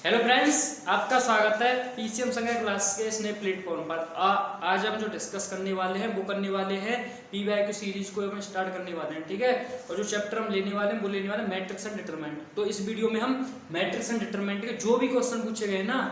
Hello friends, आपका स्वागत है पीसीएम संज्ञा क्लास के इस नए प्लेटफॉर्म पर। आज हम जो डिस्कस करने वाले हैं वो करने वाले हैं पीवाईक्यू सीरीज को हम स्टार्ट करने वाले हैं, ठीक है। और जो चैप्टर हम लेने वाले हैं वो लेने वाले हैं मैट्रिक्स एंड डिटरमिनेंट। तो इस वीडियो में हम मैट्रिक्स एंड डिटरमिनेंट के जो भी क्वेश्चन पूछे गए ना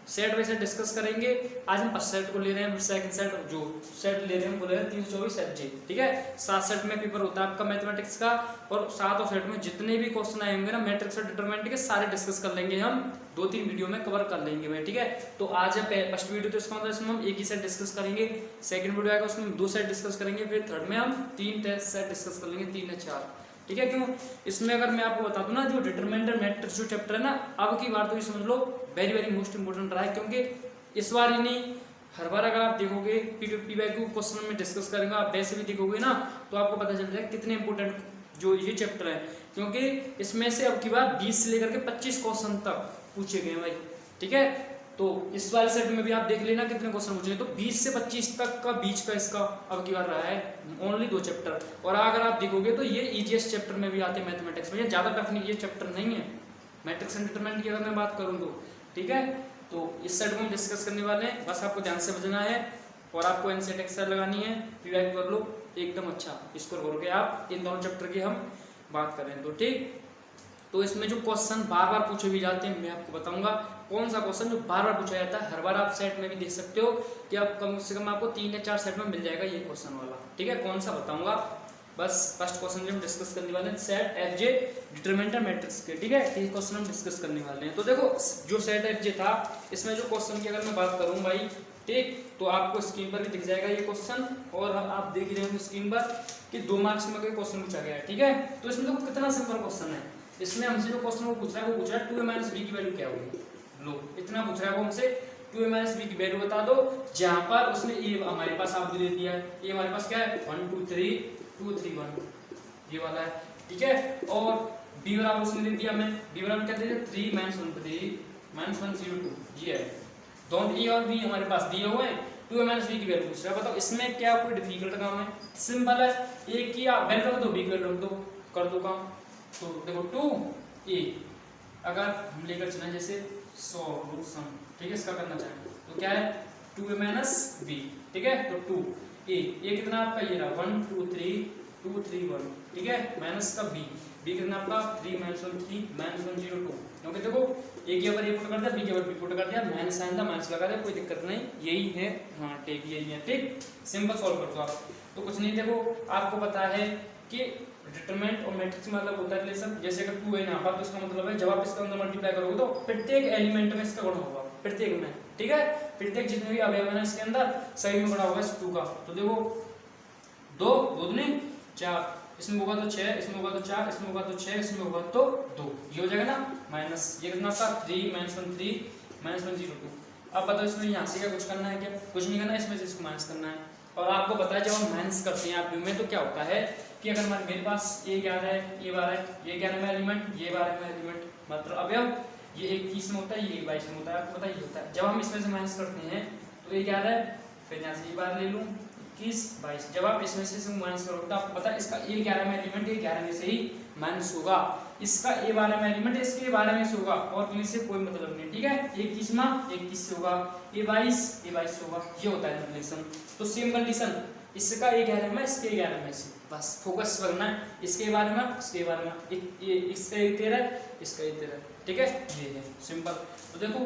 सेट बाय सेट डिस्कस करेंगे। आज हम फर्स्ट सेट को ले रहे हैं, सेकंड सेट जो सेट ले रहे हैं वो ले रहे हैं 324 सेट जी, ठीक है। 7 सेट में पेपर होता है आपका मैथमेटिक्स का, और 7 सेट में जितने भी क्वेश्चन आए होंगे ना मैट्रिक्स और डिटरमिनेंट के सारे डिस्कस कर लेंगे हम, 2-3 वीडियो में कवर कर लेंगे भाई, ठीक है। तो आज फर्स्ट वीडियो तो इसका मतलब इसमें हम एक ही सेट डिस्कस करेंगे, सेकंड वीडियो आएगा उसमें हम 2 सेट डिस्कस करेंगे, फिर थर्ड में हम 3 टेस्ट सेट डिस्कस कर लेंगे, 3 या 4, ठीक है। क्यों इसमें अगर मैं आपको बता दूं ना जो डिटरमिनेंट मैट्रिक्स जो चैप्टर है ना, अब की बार तो ये समझ लो वेरी वेरी मोस्ट इंपोर्टेंट रहा है, क्योंकि इस बार ही नहीं हर बार अगर आप देखोगे पीवाईक्यू क्वेश्चन में डिस्कस करेंगे, आप वैसे भी देखोगे ना तो आपको पता चल जाएगा कितने इंपोर्टेंट जो ये चैप्टर है, क्योंकि इसमें से अब की बार 20 से लेकर के 25 क्वेश्चन तक पूछे गए भाई, ठीक है। तो इस वाले सेट में भी आप देख लेना कितने क्वेश्चन पूछे, तो 20 से 25 तक का बीच का इसका अब की बार रहा है ओनली 2 चैप्टर। और अगर आप देखोगे तो ये ईजीएस्ट चैप्टर में भी आते हैं मैथमेटिक्स में, ये ज्यादा टफ नहीं, ये चैप्टर नहीं है मैट्रिक्स एंड डिटरमिनेंट की अगर मैं बात करूँ तो, ठीक है। तो इस सेट को हम डिस्कस करने वाले हैं, बस आपको ध्यान से बजना है और आपको एनसेट एक्सर लगानी है, पीवाईक्यू कर लो एकदम अच्छा स्कोर करोगे आप इन दोनों चैप्टर की हम बात करें तो, ठीक। तो इसमें जो क्वेश्चन बार बार पूछे भी जाते हैं मैं आपको बताऊंगा कौन सा क्वेश्चन जो बार बार पूछा जाता है, हर बार आप सेट में भी देख सकते हो कि आप कम से कम आपको 3 या 4 सेट में मिल जाएगा ये क्वेश्चन वाला, ठीक है। कौन सा बताऊंगा, बस फर्स्ट क्वेश्चन जो हम डिस्कस करने वाले हैं सेट एफ जे डिटरमिनेंट मैट्रिक्स के, ठीक है। ये क्वेश्चन हम डिस्कस करने वाले हैं। तो देखो जो सेट एफ जे था इसमें जो क्वेश्चन की अगर मैं बात करूं भाई, ठीक, तो आपको स्क्रीन पर भी दिख जाएगा ये क्वेश्चन, और आप देख रहे होंगे स्क्रीन पर कि 2 मार्क्स में कोई क्वेश्चन पूछा गया है, ठीक है। तो इसमें देखो कितना सिंपल क्वेश्चन है, इसमें हमसे जो क्वेश्चन वो पूछ रहा है वो पूछ रहा है 2a - b की वैल्यू क्या होगी, लो इतना पूछ रहा है वो हमसे 2a - b की वैल्यू बता दो, जहां पर उसने ए हमारे पास आपको दे दिया है, ये हमारे पास क्या है 1 2 3 2 3 1 ये वाला है, ठीक है। और b बराबर उसने दे दिया, हमें b बराबर क्या दे दिया 3 - 1 3 - 1 0 2 ये है, दोनों a और b हमारे पास दिए हुए हैं, 2a - b की वैल्यू पूछ रहा है। बताओ इसमें क्या कोई डिफिकल्ट काम है, सिंपल है, a की वैल्यू रख दो b की वैल्यू रख दो, कर दो काम। तो देखो 2a अगर हम लेकर चलें जैसे 100 रूट सम, ठीक है, इसका करना चाहें तो क्या है 2a - b, ठीक है। तो 2a ये कितना आपका ये रहा 1 2 3 2 3 1, ठीक है, माइनस का b कितना आपका 3 - 1 3 - 1 0 2, क्योंकि देखो a के ऊपर a पुट कर दिया, b के ऊपर b पुट कर दिया, माइनस साइन था माइनस लगा दिया, कोई दिक्कत नहीं, यही है, हाँ ठीक यही है, ठीक। सिंपल सॉल्व कर दो आप, तो कुछ नहीं, देखो आपको पता है कि डिटरमिनेंट और मैट्रिक्स में मतलब होता है रिलेशन, जैसे अगर 2 है यहाँ पर तो इसका मतलब है जब आप इसके अंदर मल्टीप्लाई करोगे तो प्रत्येक एलिमेंट में इसका गुणा होगा, प्रत्येक में, ठीक है, प्रत्येक जितने भी अवयव है इसके अंदर सही में गुणा होगा इस 2 का। तो देखो 2 2 दूनी 4, इसमें होगा तो 6, इसमें होगा तो 4, इसमें होगा तो 6, इसमें होगा तो 2, ये हो जाएगा ना माइनस, ये कितना आपका 3 - 1 3 - 1 0 2। अब बताओ इसमें यहाँ से क्या कुछ करना है, क्या कुछ नहीं करना है, इसमें से इसको माइनस करना है। और आपको पता है जब हम माइनस करते हैं आप में तो क्या होता है कि अगर मेरे पास ये 11 है, ये 12 है, ये 11वां एलिमेंट, ये 12वां एलिमेंट, मतलब अवयव ये 21 में होता है, ये 22 में होता है, आपको पता ही होता है। जब हम इसमें से माइनस करते हैं तो ये 11 है, फिर यहाँ से ये 12 ले लूँ 21 22, जब आप इसमें से माइनस करोगे तो आपको पता है इसका ये 11वां एलिमेंट ये 11 में से ही माइनस होगा, इसका ये 12वां एलिमेंट इसके 12 में से होगा, और इनसे कोई मतलब नहीं, ठीक है। 21 से होगा, ये 22 से होगा, ये होता है रिलेशन। तो सेम कंडीशन इसका ये 11 में इसके 11 में से, बस फोकस करना है इसके बारे में इसके बारे में, ये इसका 13 इसका 13, ठीक है, ये है सिंपल। तो देखो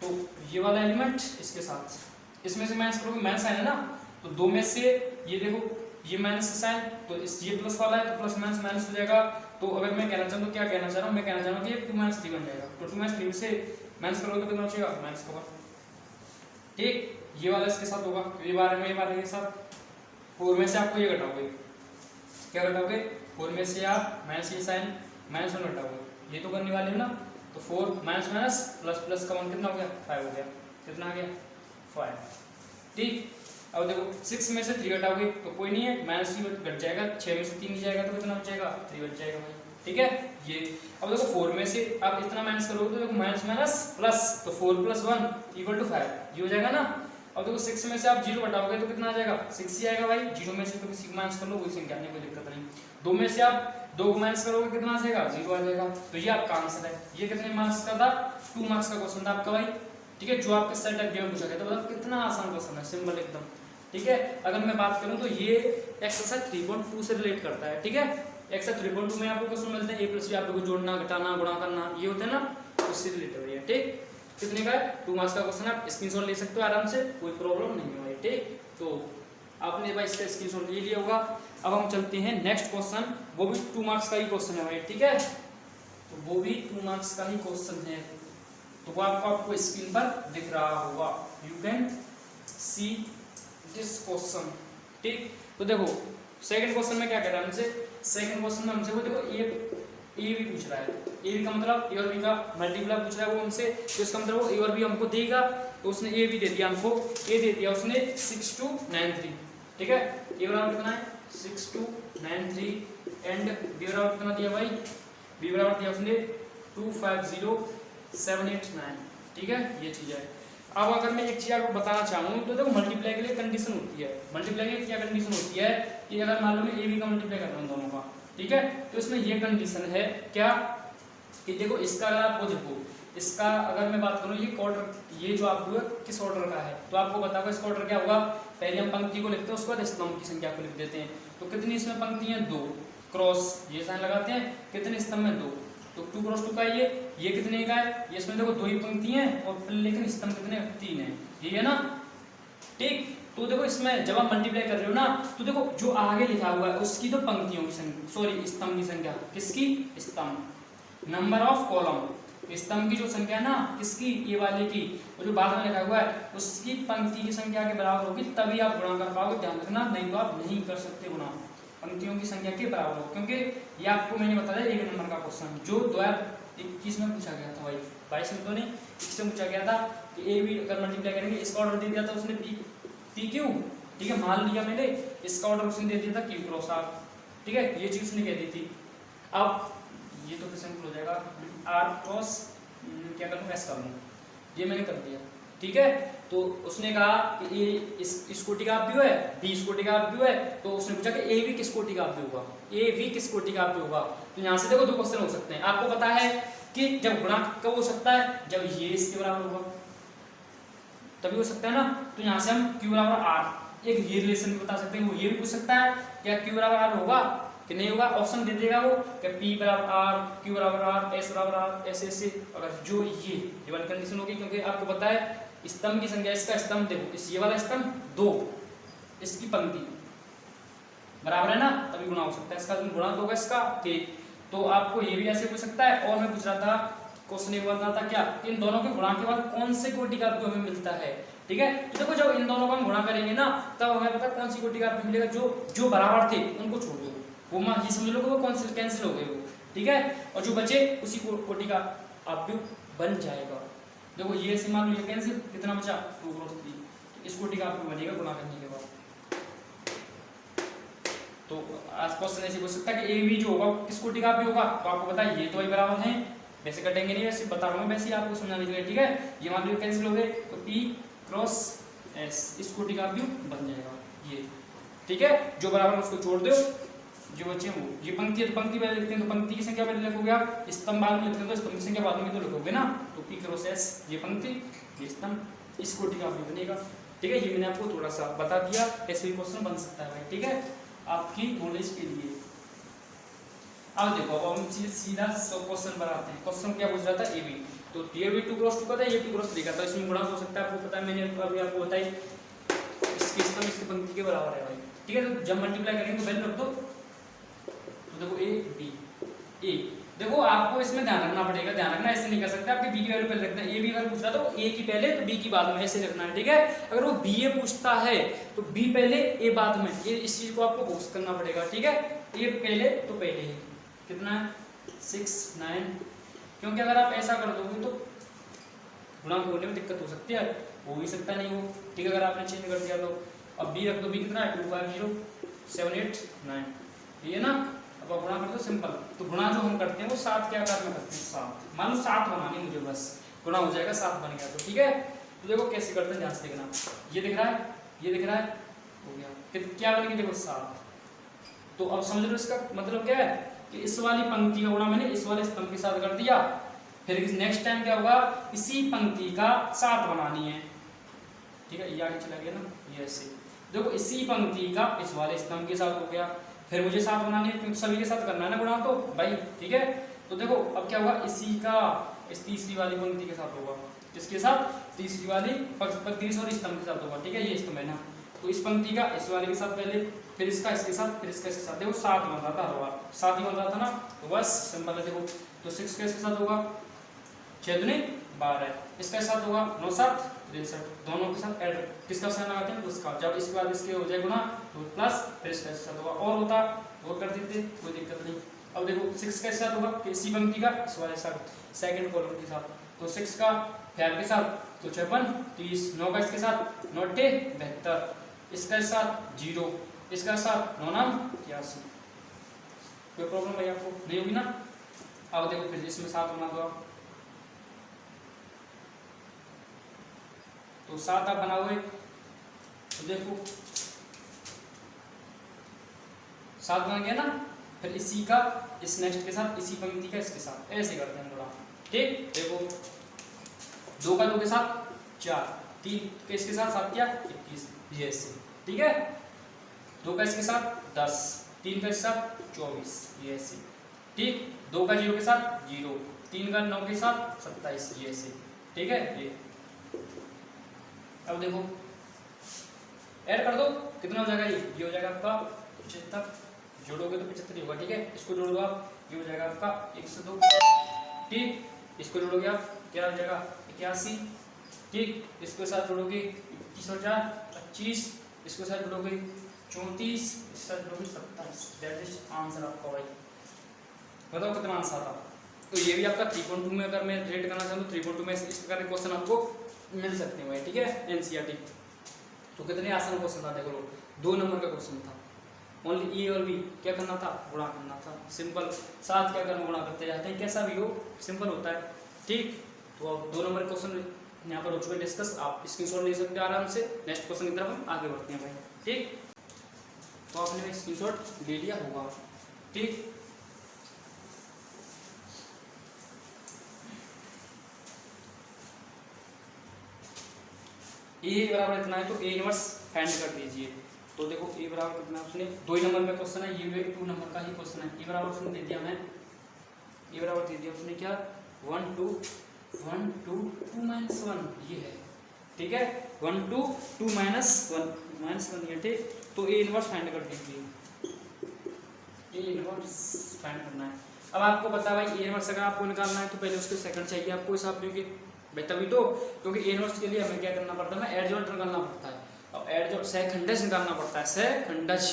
तो ये वाला एलिमेंट इसके साथ इसमें से माइनस करोगे, माइनस साइन है ना, तो 2 में से ये देखो ये माइनस का साइन, तो इस ये प्लस वाला है तो प्लस माइनस माइनस हो जाएगा। तो अगर मैं कहना चाहूँ तो क्या कहना चाह रहा हूँ, मैं कहना चाह रहा हूँ कि 2 - 3 बन जाएगा, तो 2 - 3 से माइनस करोगे तो कितना बचेगा माइनस का 1, ठीक। ये वाला इसके साथ होगा, ये 12 के साथ, 4 में से आपको ये घटाओगे, क्या घटाओगे 4 में से आप माइनस ये साइन माइनस 1 घटाओगे, ये तो करने वाले हो ना, तो 4 माइनस माइनस प्लस प्लस का 1 कितना हो गया 5 हो गया, कितना आ गया 5, ठीक। अब देखो 6 में से 3 घटाओगे तो कोई नहीं है माइनस 3 घट जाएगा, 6 में से 3 जाएगा तो कितना बच जाएगा 3 बच जाएगा भाई, ठीक है। ये अब देखो 4 में से आप इतना माइनस करोगे तो देखो माइनस माइनस प्लस, तो 4 + 1 = 5, ये हो जाएगा ना। अब देखो 6 में से आप 0 घटाओगे तो कितना आ जाएगा 6 ही आएगा भाई, 0 में से तो किसी को माइनस कर लो, कोई संख्या नहीं, कोई दिक्कत नहीं। 2 में से आप 2 को माइनस करोगे कितना आ जाएगा, 0 आ जाएगा। तो ये आपका आंसर है। ये कितने मार्क्स का था, 2 मार्क्स का क्वेश्चन था आपका भाई, ठीक है, जो आपके सेट एग्जाम में पूछा गया था। मतलब कितना आसान क्वेश्चन है, सिंपल एकदम, ठीक है। अगर मैं बात करूं तो ये एक्सरसाइज 3.2 से रिलेट करता है, ठीक है। एक्सरसाइज 3.2 में आपको क्वेश्चन मिलते हैं a+b, आपको जोड़ना, घटाना, गुणा करना, ये होते हैं ना, उससे रिलेटेड है, ठीक। कितने का है, 2 मार्क्स का क्वेश्चन, आप स्क्रीनशॉट ले सकते हो आराम से, कोई प्रॉब्लम नहीं है भाई, ठीक। तो आपने भाई इसका स्क्रीनशॉट ले लिया होगा। अब हम चलते हैं नेक्स्ट क्वेश्चन, वो भी 2 मार्क्स का ही क्वेश्चन है भाई, ठीक है। तो वो भी 2 मार्क्स का ही क्वेश्चन है, तो वो आपको स्क्रीन पर दिख रहा होगा, you can see this question, ठीक। तो देखो सेकंड क्वेश्चन में क्या कह रहा है हमसे, सेकंड क्वेश्चन में हमसे वो देखो ए भी पूछ रहा है। ए बी का मतलब ए और बी का मल्टीप्लाई पूछ रहा है वो हमसे, तो इसका मतलब वो ए और बी हमको देगा। तो उसने ए भी दे दिया हमको, ए दे दिया उसने 6293, ठीक है। ए बराबर कितना है 6293 एंड बी बराबर कितना दिया भाई, बी बराबर दिया उसने 250789, ठीक है, ये चीज है। अब अगर मैं एक चीज आपको बताना चाहूँ तो देखो मल्टीप्लाई के लिए कंडीशन होती है, मल्टीप्लाई की क्या कंडीशन होती है कि अगर मान लो मैं ए बी का मल्टीप्लाई कर रहा हूँ दोनों का, ठीक है, तो इसमें ये कंडीशन है क्या कि देखो इसका अगर आपको देखो इसका अगर मैं बात करूँ ये क्वार्टर, ये जो आपको किस ऑर्डर का है, तो आपको बताओ इसका ऑर्डर क्या होगा। पहले हम पंक्ति को लिखते हैं, उसके बाद स्तंभ की संख्या को लिख देते हैं। तो कितनी इसमें पंक्ति है, 2, क्रॉस ये साइन लगाते हैं, कितने स्तंभ में 2, तो 2 क्रॉस 2 का ये कितने का है, ये इसमें देखो 2 ही पंक्ति हैं और लेकिन स्तंभ कितने 3 है, ठीक है ना, ठीक। तो देखो इसमें जब आप मल्टीप्लाई कर रहे हो ना, तो देखो जो आगे लिखा हुआ है उसकी तो पंक्तियों की संख्या, सॉरी स्तंभ की संख्या, किसकी, स्तंभ, नंबर ऑफ कॉलम, स्तंभ की जो संख्या है ना किसकी, ये वाले की, और जो बाद में लिखा हुआ है उसकी पंक्ति की संख्या के बराबर होगी, तभी आप गुणा कर पाओगे, ध्यान रखना, नहीं तो आप नहीं कर सकते गुणा पंक्तियों की संख्या के बराबर हो। क्योंकि ये आपको मैंने बताया 1 नंबर का क्वेश्चन जो 2021 में पूछा गया था भाई, 22 में तो नहीं, 21 में पूछा गया था कि ए बी अगर मल्टीप्लाई करेंगे, इसका ऑर्डर दे दिया था उसने पी क्यू, ठीक है, मान लिया मैंने, इसका ऑर्डर उसने दे दिया था क्यू क्रॉस आर, ठीक है, ये चीज उसने कह दी थी। अब ये तो फिर सिंपल हो जाएगा, आर क्रॉस क्या करूँ, एस कर लूँ, ये मैंने कर दिया, ठीक है। तो उसने कहा कि ए इस कोटि का अवयव है, बी इस कोटि का अवयव है, तो उसने पूछा कि ए भी किस कोटि का अवयव होगा, ए भी किस कोटि का अवयव होगा। तो यहाँ से देखो 2 क्वेश्चन हो सकते हैं। आपको पता है कि जब गुणा कब हो सकता है, जब ये इसके बराबर होगा तभी हो सकता है ना। तो यहाँ से हम क्यू बराबर आर एक ये रिलेशन भी बता सकते हैं, वो ये भी पूछ सकता है क्या क्यू बराबर आर होगा कि नहीं होगा, ऑप्शन दे देगा वो कि पी बराबर आर, क्यू बराबर आर, एस बराबर आर, ऐसे ऐसे। अगर जो ये वाली कंडीशन होगी, क्योंकि आपको पता है स्तंभ की संख्या, इसका स्तंभ देखो, इस ये वाला स्तंभ 2, इसकी पंक्ति बराबर है ना, तभी गुणा हो सकता है, इसका गुणा होगा इसका, ठीक। तो आपको ये भी ऐसे पूछ सकता है। और मैं पूछ रहा था क्वेश्चन एक बता था क्या, इन दोनों के गुणा के बाद कौन से कोटि का अवयव हमें मिलता है, ठीक है। तो देखो जब इन दोनों का हम गुणा करेंगे ना, तब हमें पता कौन सी कोटि का अवयव मिलेगा, जो बराबर थे उनको छोड़ दो, वो मान ये समझ लो कि वो कैंसिल हो गए वो, ठीक है, और जो बचे उसी कोटि का अवयव बन जाएगा। देखो ये से मान लो ये कैंसिल, कितना बचा 2 क्रॉस 3, तो इस कोटि का अवयव बनेगा गुणा करने के बाद। तो आज क्वेश्चन ऐसे पूछ सकता है कि ए बी जो होगा किस कोटि का अवयव होगा, तो आपको पता है ये तो वही बराबर है, वैसे कटेंगे नहीं, वैसे बता रहा हूँ वैसे ही आपको समझाने के लिए, ठीक है। ये मान लो कैंसिल हो गए, तो पी क्रॉस एस इस कोटि का अवयव बन जाएगा ये, ठीक है। जो बराबर उसको छोड़ दो, जो बचे वो ये पंक्ति है, तो पंक्ति पहले लिखते हैं, तो पंक्ति की संख्या पहले लिखोगे आप, स्तंभ बाद में लिखते हैं तो स्तंभ की संख्या बाद में तो लिखोगे ना। तो पी क्रॉस एस ये पंक्ति, ये स्तंभ, इस कोटि का अवयव बनेगा, ठीक है। ये मैंने आपको थोड़ा सा बता दिया, ऐसे भी क्वेश्चन बन सकता है भाई, ठीक है, आपकी नॉलेज के लिए। अब देखो अब हम सीधा क्वेश्चन बनाते हैं। क्वेश्चन क्या पूछ रहा था, ए बी, तो ये भी 2 क्रॉस 2 का था, ये 2 क्रॉस 3 का था, इसमें गुणा हो सकता है, आपको पता है, मैंने अभी आपको बताई इसकी स्तंभ इसकी पंक्ति के बराबर है भाई, ठीक है। तो जब मल्टीप्लाई करेंगे तो वैल्यू रख दो, तो देखो ए बी, ए देखो आपको इसमें ध्यान रखना पड़ेगा, ध्यान रखना, ऐसे नहीं कर सकते आपके बी की वैल्यू पहले रखना है। ए बी अगर पूछ रहा तो ए की पहले तो बी की बाद में, ऐसे रखना है, ठीक है। अगर वो बी ए पूछता है तो बी पहले ए बाद में, ये इस चीज को आपको बॉक्स करना पड़ेगा, ठीक है। ए पहले तो पहले ही कितना है 6 9, क्योंकि अगर आप ऐसा कर दोगे तो गुणांक होने में दिक्कत हो सकती है, हो भी सकता नहीं हो, ठीक है, अगर आपने चेंज कर दिया तो। अब बी रख दो, बी कितना है 25078 ये ना। अब आप गुणा कर दो सिंपल, तो गुणा जो हम करते हैं वो 7 के आकार में करते हैं, 7 मान लो 7 बनानी मुझे, बस गुणा हो जाएगा, 7 बन गया तो, ठीक है। तो देखो कैसे करते हैं, ध्यान से देखना, ये दिख रहा है, ये दिख रहा है, हो गया, क्या बनेगी देखो 7। तो अब समझ लो इसका मतलब क्या है कि इस वाली पंक्ति का गुणा मैंने इस वाले स्तंभ के साथ कर दिया, फिर नेक्स्ट टाइम क्या होगा, इसी पंक्ति का 7 बनानी है, ठीक है, ये आगे चला गया ना, ये ऐसे देखो इसी पंक्ति का इस वाले स्तंभ के साथ हो गया, फिर मुझे 7 बनानी है क्योंकि सभी के साथ करना है ना गुणा तो भाई, ठीक है। तो देखो अब क्या होगा, इसी का इस तीसरी वाली पंक्ति के साथ होगा, किसके साथ, तीसरी वाली पंक्ति और स्तंभ के साथ होगा, ठीक है, ये स्तंभ है ना, तो इस पंक्ति का इस वाले के साथ पहले, फिर इसका इसके साथ, फिर इसका इसके साथ, देखो 7 बन रहा था हर बार, 7 ही बन रहा था ना, तो बस सिंपल है। देखो तो 6 का इसके साथ होगा 6 दूनी 12, इसका साथ होगा 9 7 63, दोनों के साथ ऐड, किसका साइन लगाते हैं उसका, जब इसके बाद इसके हो जाए गुना तो प्लस, फिर इसका साथ होगा, और होता और कर देते, कोई दिक्कत नहीं। अब देखो 6 का साथ होगा इसी पंक्ति का इस वाले साथ सेकंड कॉलम के साथ, तो 6 का 5 के साथ तो 56 30, 9 का इसके साथ 9 72, इसका साथ 0, इसका साथ 9 9 81, कोई प्रॉब्लम भाई आपको नहीं होगी ना। अब देखो फिर इसमें 7 बना दो आप, तो 7 आप बनाओगे तो देखो 7 बन गया ना, फिर इसी का इस नेक्स्ट के साथ, इसी पंक्ति का इसके साथ, ऐसे करते हैं थोड़ा, ठीक। देखो 2 का 2 के साथ 4, 3 के इसके साथ 7 क्या 21, ये ऐसे, ठीक है। 2 का इसके साथ 10, 3 का इसके साथ 24, ये ऐसे, ठीक। 2 का 0 के साथ 0, 3 का 9 के साथ 27, ये ऐसे, ठीक है। ये अब देखो ऐड कर दो, कितना हो जाएगा, ये हो जाएगा आपका 75, जोड़ोगे तो 75 होगा, ठीक है। इसको जोड़ दो आप, ये हो जाएगा आपका 102, ठीक। इसको जोड़ोगे आप क्या हो जाएगा 81, ठीक। इसके साथ जोड़ोगे 21,025, इसके साथ जोड़ोगे 34, इसके साथ जोड़ोगे 27, दैट इज आंसर आपका भाई। बताओ कितना आंसर था। तो ये भी आपका 3.2 में अगर मैं रेट करना चाहूँ तो 3.2 में इस प्रकार के क्वेश्चन आपको मिल सकते हैं भाई, ठीक है, एनसीईआरटी। तो कितने आसान क्वेश्चन था, देखो 2 नंबर का क्वेश्चन था, ओनली ए और बी क्या करना था, गुणा करना था, सिंपल। 7 क्या करना, गुणा करते जाते हैं, कैसा भी हो सिंपल होता है, ठीक। तो अब 2 नंबर क्वेश्चन यहाँ पर हो चुके डिस्कस, आप स्क्रीनशॉट ले सकते हो आराम से। नेक्स्ट क्वेश्चन की तरफ हम आगे बढ़ते हैं भाई, ठीक। तो आपने स्क्रीनशॉट ले लिया होगा, ठीक। ए बराबर इतना है तो ए इनवर्स फाइंड कर दीजिए। तो देखो ए बराबर कितना, उसने 2 नंबर में क्वेश्चन है, ये भी 2 नंबर का ही क्वेश्चन है। ए बराबर उसने दे दिया, मैं ए बराबर दे दिया उसने क्या 1 2 1 2 2 -1, ये है, ठीक है। 1 2 2 -1 ये, ठीक। तो ए इनवर्स फाइंड कर दीजिए, ए इनवर्स फाइंड करना है। अब आपको पता भाई ए इनवर्स अगर आपको निकालना है तो पहले उसके सेकंड चाहिए आपको हिसाब दोगे भाई, तभी तो, क्योंकि ए इनवर्स के लिए हमें क्या करना पड़ता है ना, एडजॉइंट निकालना पड़ता है, और एडजॉइंट सेकंडज निकालना पड़ता है, सेकंडज।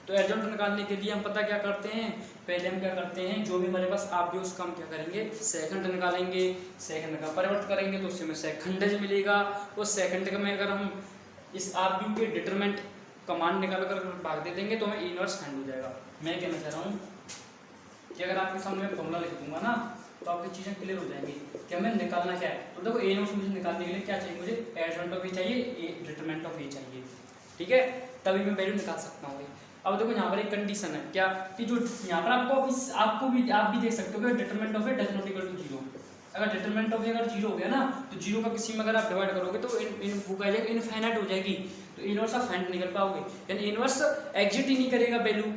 तो एडजॉइंट निकालने के लिए हम पता क्या करते हैं, पहले हम क्या करते हैं, जो भी हमारे पास आप भी उसका हम क्या करेंगे, सेकंड निकालेंगे, सेकंड का परिवर्तन करेंगे तो उससे हमें सेकंडज मिलेगा। उस सेकंड में अगर हम इस आप भी के डिटरमिनेंट कमांड निकाल कर भाग दे देंगे तो हमें ए इनवर्स फाइंड हो जाएगा। मैं कहना चाह रहा हूँ कि अगर आपके सामने मैं फॉर्मूला लिख दूंगा ना तो आपकी चीज़ें क्लियर हो जाएंगी कि हमें निकालना क्या है। तो देखो ए इनवर्स मुझे निकालने के लिए क्या चाहिए, मुझे एडजॉइंट ऑफ ए चाहिए, ए डिटरमिनेंट ऑफ ए चाहिए, ठीक है, तभी मैं वैल्यू निकाल सकता हूँ। अब देखो यहाँ पर एक कंडीशन है क्या, कि जो यहाँ पर आप भी देख सकते हो कि determinant of A does not equal to 0। अगर डिटरमिनेंट ऑफ ए अगर 0 हो गया ना तो 0 का किसी में अगर आप डिवाइड करोगे तो इनफाइनाइट हो जाएगी, तो इनवर्स आप फाइंड निकल पाओगे, यानी इनवर्स एग्जिट ही नहीं करेगा वैल्यू।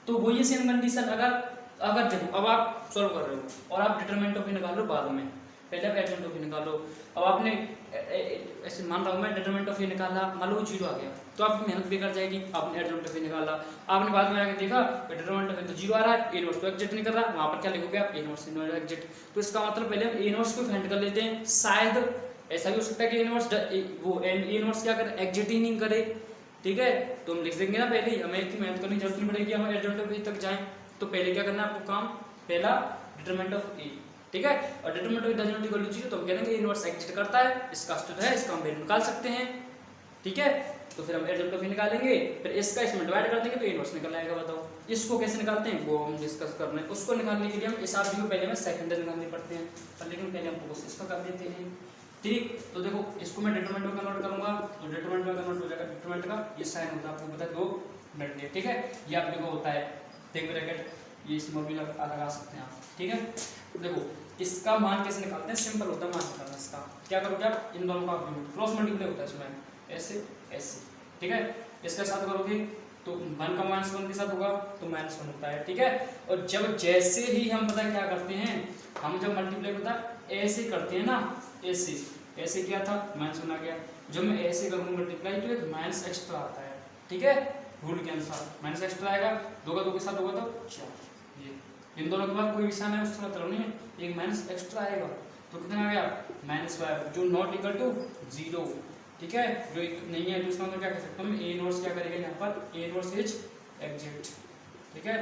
तो वो ये सेम कंडीशन अगर देखो अब आप सॉल्व कर रहे हो और आप डिटरमिनेंट ऑफ ए निकाल लो बाद में, पहले आप एडजॉइंट ऑफ ए निकाल लो। अब आपने ऐसे मान रहा हूँ मैं डिटरमिनेंट ऑफ ए निकाला, मान लो 0 आ गया तो आपकी मेहनत बेकार जाएगी। आपने एडजॉइंट ऑफ ए निकाला, आपने बाद में आके देखा डिटरमिनेंट ऑफ ए तो 0 आ रहा है, ए इनवर्स तो एग्जिट नहीं कर रहा, वहाँ पर क्या लिखोगे आप, ए इनवर्स एग्जिट। तो इसका मतलब पहले हम ए इनवर्स को फाइंड कर लेते हैं, शायद ऐसा भी हो सकता है कि ए इनवर्स क्या करे, एग्जिट ही नहीं करे, ठीक है। तो हम लिख देंगे ना पहले ही, हमें इतनी मेहनत करने की जरूरत नहीं पड़ेगी, हम एडजॉइंट ऑफ ए तक जाएं। तो पहले क्या करना है आपको काम, पहला डिटरमिनेंट ऑफ ए, ठीक है, और determinant of A does not equal to 0 तो हम कह देंगे इनवर्स एग्जिट करता है, इसका अस्तित्व है, इसका हम वैल्यू निकाल सकते हैं, ठीक है। तो फिर हम एडजॉइंट ऑफ ए निकालेंगे, फिर इसका इसमें डिवाइड कर देंगे तो इनवर्स निकल आएगा। बताओ इसको कैसे निकालते हैं वो हम डिस्कस कर रहे हैं। उसको निकालने के लिए हम इस आदमी को पहले में सेकंड निकालने पड़ते हैं, पर लेकिन पहले हम कोशिश इसका कर लेते हैं, ठीक। तो देखो इसको मैं डिटरमिनेंट में कन्वर्ट करूंगा तो डिटरमिनेंट में कन्वर्ट हो जाएगा, डिटरमिनेंट का ये साइन होता है आपको पता है 2 मिनट, ठीक है। ये आप देखो होता है देख ब्रैकेट ये स्मॉल बी लगा सकते हैं आप, ठीक है। तो देखो इसका मान कैसे निकालते हैं, सिंपल होता है मान निकालना इसका। क्या करोगे आप, इन दोनों का क्रॉस मल्टीप्लाई होता है इसमें, ऐसे ऐसे, ठीक है। इसके साथ करोगे तो 1 का -1 के साथ होगा तो -1 होता है, ठीक है। और जब जैसे ही हम पता है क्या करते हैं, हम जब मल्टीप्लाई होता है ऐसे करते हैं ना, ऐसे ऐसे किया था -1 आ गया, जब मैं ऐसे करूँगा मल्टीप्लाई तो एक माइनस एक्स्ट्रा आता है, ठीक है। रूल के अनुसार माइनस एक्स्ट्रा आएगा, 2 का 2 के साथ होगा तो 4। ये इन दोनों के बाद कोई भी साइन है उसका मतलब नहीं है, एक माइनस एक्स्ट्रा आएगा तो कितना आ गया -5, जो नॉट इक्वल टू 0, ठीक है। जो नहीं है तो इसका मतलब क्या कर सकता हूँ, ए इनवर्स क्या करेगा यहाँ पर, ए इनवर्स इज एग्जिट, ठीक है।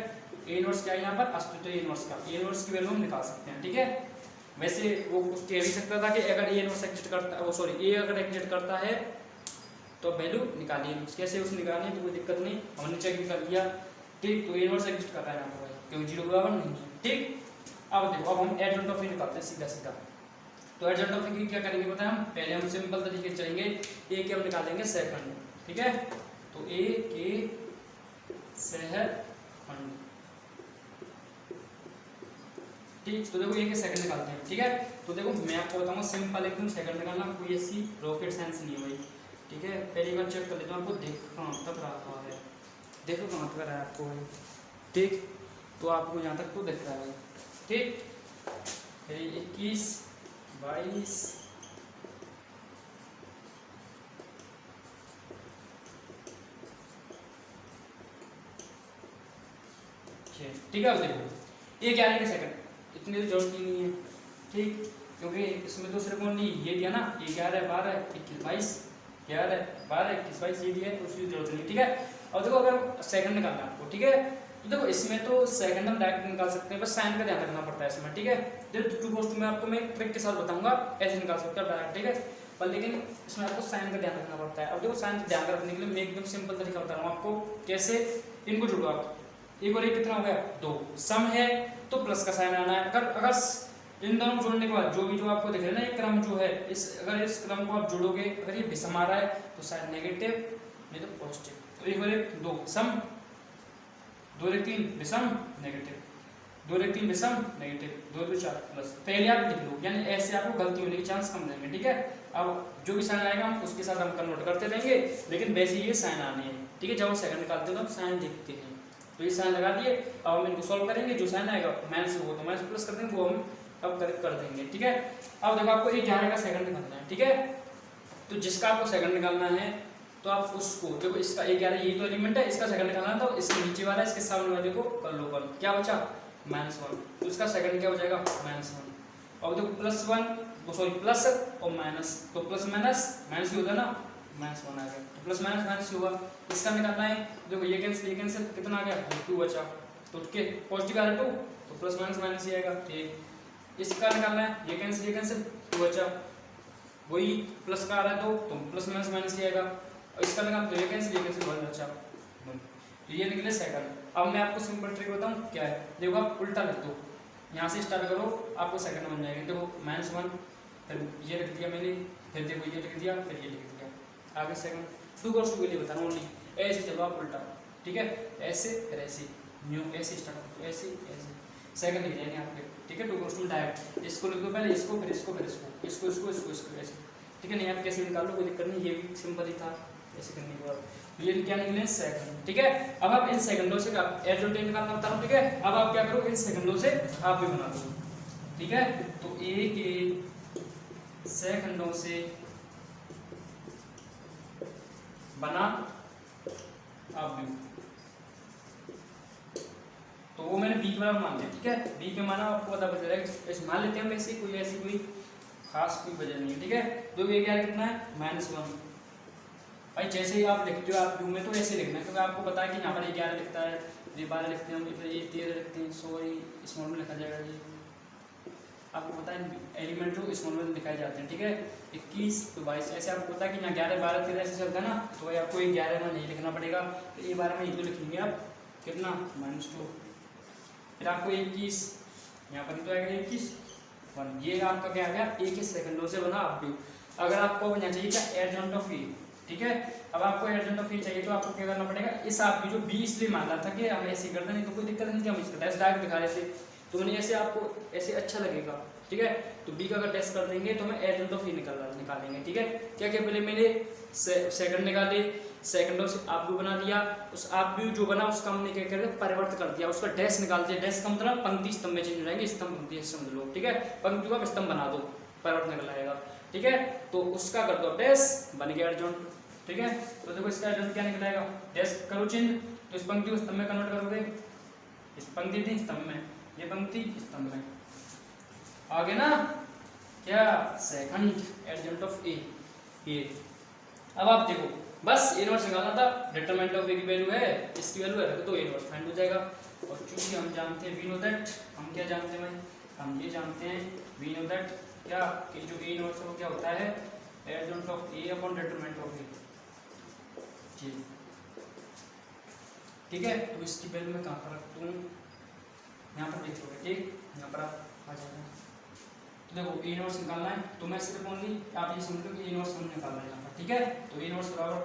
ए इनवर्स क्या है यहाँ पर, अस्तित्व ए इनवर्स का, ए इनवर्स की वैल्यू हम निकाल सकते हैं, ठीक है। वैसे वो कुछ कह भी सकता था कि अगर ए इनवर्स एग्जिट करता है, वो सॉरी ए अगर एग्जिट करता है तो वैल्यू निकालिए, कैसे उस निकालनी तो कोई दिक्कत नहीं, हमने चेक भी कर लिया, ठीक। तो ए इनवर्स एग्जिट कर रहा है यहाँ पर क्योंकि 0 बराबर नहीं है, ठीक। अब देखो अब हम एडजॉइंट ऑफ ए निकालते हैं सीधा सीधा। तो एडजॉइंट ऑफ ए की क्या करेंगे पता है, हम पहले हम सिंपल तरीके से चलेंगे, ए के हम निकालेंगे सेकंड, ठीक है। तो ए के सेकंड, ठीक। तो देखो ए के सेकंड निकालते हैं, ठीक है। तो देखो मैं आपको बताऊंगा सिंपल एकदम सेकंड निकालना, कोई ऐसी रॉकेट साइंस नहीं है भाई, ठीक है। पहली बार चेक कर लेता हूँ आपको, देख कहाँ तक रहा है, देखो कहाँ तक रहा है आपको भाई, ठीक। तो आपको यहाँ तक तो दिख रहा है, ठीक। 21 22 ठीक है। अब देखो ये 11 के सेकंड, इतनी तो जरूरत ही नहीं है, ठीक। क्योंकि इसमें तो सिर्फ नहीं ये दिया ना, ये 11 12 21 22, 11 12 21 22 ये दिया है तो उसकी जरूरत नहीं, ठीक है। और देखो अगर सेकंड निकालना है आपको, ठीक है, तो देखो इसमें तो सेकंड हम डायरेक्ट निकाल सकते हैं, बस साइन का ध्यान रखना पड़ता है इसमें, ठीक है। देखो 2 cos 2 में आपको मैं ट्रिक के साथ बताऊंगा, ऐसे निकाल सकते हो डायरेक्ट, ठीक है। पर लेकिन इसमें आपको साइन का ध्यान रखना पड़ता है। अब देखो साइन का ध्यान रखने के लिए मैं एकदम सिंपल तरीका बता रहा हूँ आपको, कैसे इनको जोड़ो आप, एक और एक कितना हो गया 2, सम है तो प्लस का साइन आना है। अगर इन दोनों जोड़ने के बाद जो आपको दिख रहा है ना ये क्रम जो है, इस अगर इस क्रम को आप जोड़ोगे, अगर ये विषम आ रहा है तो साइन नेगेटिव नहीं तो पॉजिटिव। तो एक और एक 2 सम, 2 और 3 विषम नेगेटिव, 2 और 3 विषम नेगेटिव, 2 और 4 प्लस। पहले आप लिख लो, यानी ऐसे आपको गलती होने के चांस कम रहेंगे, ठीक है। अब जो भी साइन आएगा हम उसके साथ हम कन्वर्ट करते रहेंगे, लेकिन वैसे ये साइन आने हैं, ठीक है। जब हम सेकंड निकालते हैं तो हम साइन देखते हैं, तो ये साइन लगा दिए। अब हम इनको सॉल्व करेंगे, जो साइन आएगा माइनस वो तो माइनस प्लस कर देंगे, वो हम अब करेक्ट कर देंगे, ठीक है। अब देखो आपको ये 11 का सेकंड निकालना है, ठीक है। तो जिसका आपको सेकंड निकालना है तो आप उसको देखो, इसका 11 ये तो एलिमेंट है, इसका सेकंड निकालना है तो इसके नीचे वाला इसके सामने वाले को कर लो कल, क्या बचा -1, तो इसका सेकंड क्या हो जाएगा -1। और देखो +1 सॉरी प्लस और माइनस, तो प्लस माइनस माइनस ही होता है ना, -1 आ गया, तो प्लस माइनस माइनस ही होगा। इसका निकालना है, देखो ये कैंसिल कितना आ गया 2 बचा, तो के पॉजिटिव आ रहा है 2 तो प्लस माइनस माइनस ही आएगा, ठीक। इसका निकालना है, ये कैंसिल 2 बचा, वही प्लस का आ रहा है 2 तो प्लस माइनस माइनस ही आएगा। और इसका निकाल तो ये कैंसिल 1 बचा, तो ये निकले सेकंड। अब मैं आपको सिंपल ट्रिक बताऊं क्या है, देखो आप उल्टा लिख दो, यहाँ से स्टार्ट करो आपको सेकंड बन जाएगा। देखो -1 फिर ये लिख दिया मैंने, फिर देखो ये लिख दिया, फिर ये लिख दिया, आगे सेकंड। 2 cos 2 के लिए बता रहा हूँ ओनली, ऐसे चलो आप उल्टा, ठीक है। ऐसे फिर ऐसे न्यू ऐसे स्टार्ट, ऐसे ऐसे सेकंड लिख जाएंगे आपके, ठीक है। 2 cos 2 डायरेक्ट इसको लिख दो पहले, इसको फिर इसको फिर इसको इसको इसको इसको ऐसे, ठीक है। नहीं आप कैसे निकाल लो कोई दिक्कत नहीं, ये भी सिंपल ही था ऐसे करने के बाद। तो ये क्या निकले सेकंड, ठीक है। अब आप इन सेकंडों से एडजॉइंट निकालना बता रहा हूँ, ठीक है। अब आप क्या करो, इन सेकंडों से आप भी बना दो, ठीक है। तो ए के सेकंडों से बना आप भी, तो वो मैंने बी वाला मान लिया, ठीक है। बी के माना आपको पता चल जाएगा, मान लेते हैं हम ऐसी कोई खास कोई वजह नहीं है, ठीक है। तो ये क्या कितना है -1 भाई, जैसे ही आप लिखते हो आप यू में तो ऐसे लिखना है, क्योंकि आपको पता है कि यहाँ पर 11 लिखता है, ये 12 लिखते हैं हम, इधर ये 13 लिखते हैं, सॉरी स्मॉल में लिखा जाएगा जी, आपको पता है एलिमेंट जो स्मॉल में दिखाए जाते हैं, ठीक है। 21 तो 22 ऐसे आपको पता है कि यहाँ 11 12 13 ऐसे चलता है ना, तो भाई आपको 11 में नहीं लिखना पड़ेगा, तो ये 12 में ये तो लिखेंगे आप कितना -2, फिर आपको 21 यहाँ पर तो आएगा 21 1, ये आपका क्या आ गया, ए के सेकंडों से बना आप भी। अगर आपको बनना चाहिए क्या एडजॉइंट ऑफ ए, ठीक है। अब आपको एडजॉइंट ऑफ ए चाहिए तो आपको क्या करना पड़ेगा, इस आपकी जो बी इसलिए मान रहा था कि हम ऐसे ही करते नहीं तो कोई दिक्कत नहीं थी, हम इसका टेस्ट डायरेक्ट दिखा देते, तो मैंने ऐसे आपको ऐसे अच्छा लगेगा, ठीक है। तो बी का अगर टेस्ट कर देंगे तो हमें एडजॉइंट ऑफ ए निकालेंगे, ठीक है। क्या क्या पहले मैंने सेकंड निकाले, सेकंड ऑफ आप भी बना दिया, उस आप भी जो बना उसका हमने क्या कर परिवर्तन कर दिया, उसका डैश निकाल दिया। डैश का मतलब पंक्ति स्तंभ में चेंज हो जाएंगे, स्तंभ पंक्ति समझ लो, ठीक है। पंक्ति को आप स्तंभ बना दो, परिवर्तन निकल आएगा, ठीक है। तो उसका कर दो डैश, बन गया एडजॉइंट, ठीक है। तो देखो इसका एडजॉइंट क्या निकलेगा, डैश करो चेंज, तो इस पंक्ति को स्तंभ में कन्वर्ट करोगे, इस पंक्ति थी स्तंभ में, ये पंक्ति स्तंभ में, आगे ना क्या सेकंड एडजॉइंट ऑफ ए, ये। अब आप देखो बस इनवर्स निकालना था, डिटरमिनेंट ऑफ ए की वैल्यू है, इसकी वैल्यू है तो इनवर्स फाइंड हो जाएगा। और चूंकि हम जानते हैं वी नो दैट, हम क्या जानते हैं भाई, हम ये जानते हैं वी नो दैट क्या कि जो ए इनवर्स है वो क्या होता है, adjoint of A upon determinant of A, जी, ठीक है। तो इसकी वैल्यू मैं कहाँ पर रखता हूँ, यहाँ पर देख लोगे, ठीक, यहाँ पर आप आ जाएगा। तो देखो ए इनवर्स निकालना है तो मैं सिर्फ ओनली आप ये समझ लो कि ए इनवर्स हमने निकालना है यहाँ पर, ठीक है। तो ए इनवर्स बराबर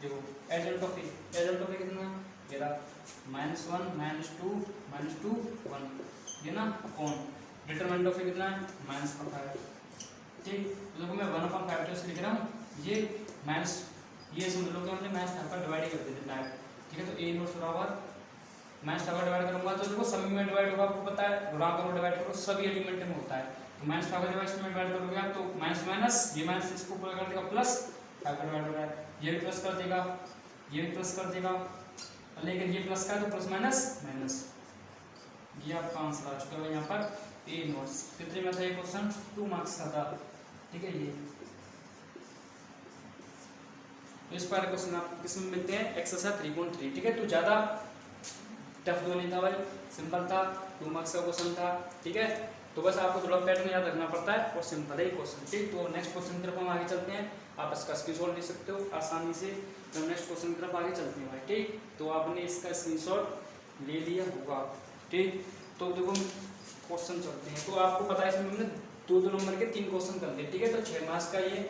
देखो adjoint of A, adjoint of A कितना ये रहा -1 -2 1, ये ना अपॉन डिटरमिनेंट ऑफ ए कितना है -5, ठीक। तो देखो मैं 1/5 तो लिख रहा हूँ, ये माइनस ये समझ लो कि हमने -5 पर डिवाइड कर देते डायरेक्ट, ठीक है। तो ए इनवर्स बराबर -5 पर डिवाइड करूंगा तो देखो सभी में डिवाइड होगा, आपको पता है, गुणा करो डिवाइड करो सभी एलिमेंट में होता है। तो -5 का जब इसमें डिवाइड करोगे आप तो माइनस माइनस, ये माइनस इसको पूरा कर देगा प्लस 5 का डिवाइड हो रहा है, ये भी प्लस कर देगा, ये भी प्लस कर देगा, लेकिन ये प्लस का तो प्लस माइनस माइनस, ये आपका आंसर आ चुका है यहाँ पर ए इनवर्स। कितने में था ये क्वेश्चन, 2 मार्क्स का था, ठीक है। ये तो इस बार क्वेश्चन आप किसमें मिलते हैं, एक्सरसाइज 3.3, ठीक है। तो ज़्यादा टफ तो नहीं था भाई, सिंपल था, 2 मार्क्स का क्वेश्चन था, ठीक है। तो बस आपको थोड़ा पैटर्न याद रखना पड़ता है और सिंपल है क्वेश्चन, ठीक। तो नेक्स्ट क्वेश्चन की तरफ हम आगे चलते हैं, आप इसका स्क्रीनशॉट ले सकते हो आसानी से। तो नेक्स्ट क्वेश्चन की तरफ आगे चलते हैं भाई, ठीक। तो आपने इसका स्क्रीनशॉट ले लिया होगा, ठीक। तो देखो क्वेश्चन चलते हैं, तो आपको पता है इसमें हमने 2 नंबर के 3 क्वेश्चन कर दिए, ठीक है। तो 6 मार्क्स का ये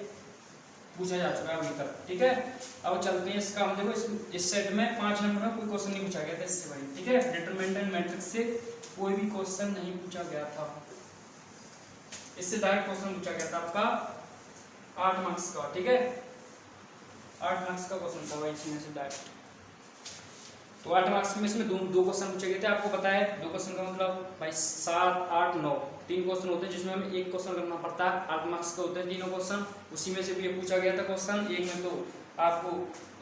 पूछा जा चुका है अभी तक, ठीक है। अब चलते हैं इसका, हम देखो इस सेट में 5 नंबर में कोई क्वेश्चन नहीं पूछा गया था इससे भाई, ठीक है। डिटरमिनेंट मैट्रिक्स से कोई भी क्वेश्चन नहीं पूछा गया था, इससे डायरेक्ट क्वेश्चन पूछा गया था आपका 8 मार्क्स का, ठीक है। 8 मार्क्स का क्वेश्चन था भाई इसमें से डायरेक्ट। तो 8 मार्क्स में इसमें दो क्वेश्चन पूछे गए थे, आपको पता है 2 क्वेश्चन का मतलब भाई 7 8 9 3 क्वेश्चन होते हैं जिसमें हमें 1 क्वेश्चन करना पड़ता है, 8 मार्क्स के होते हैं तीनों क्वेश्चन। उसी में से भी ये पूछा गया था क्वेश्चन, एक में तो आपको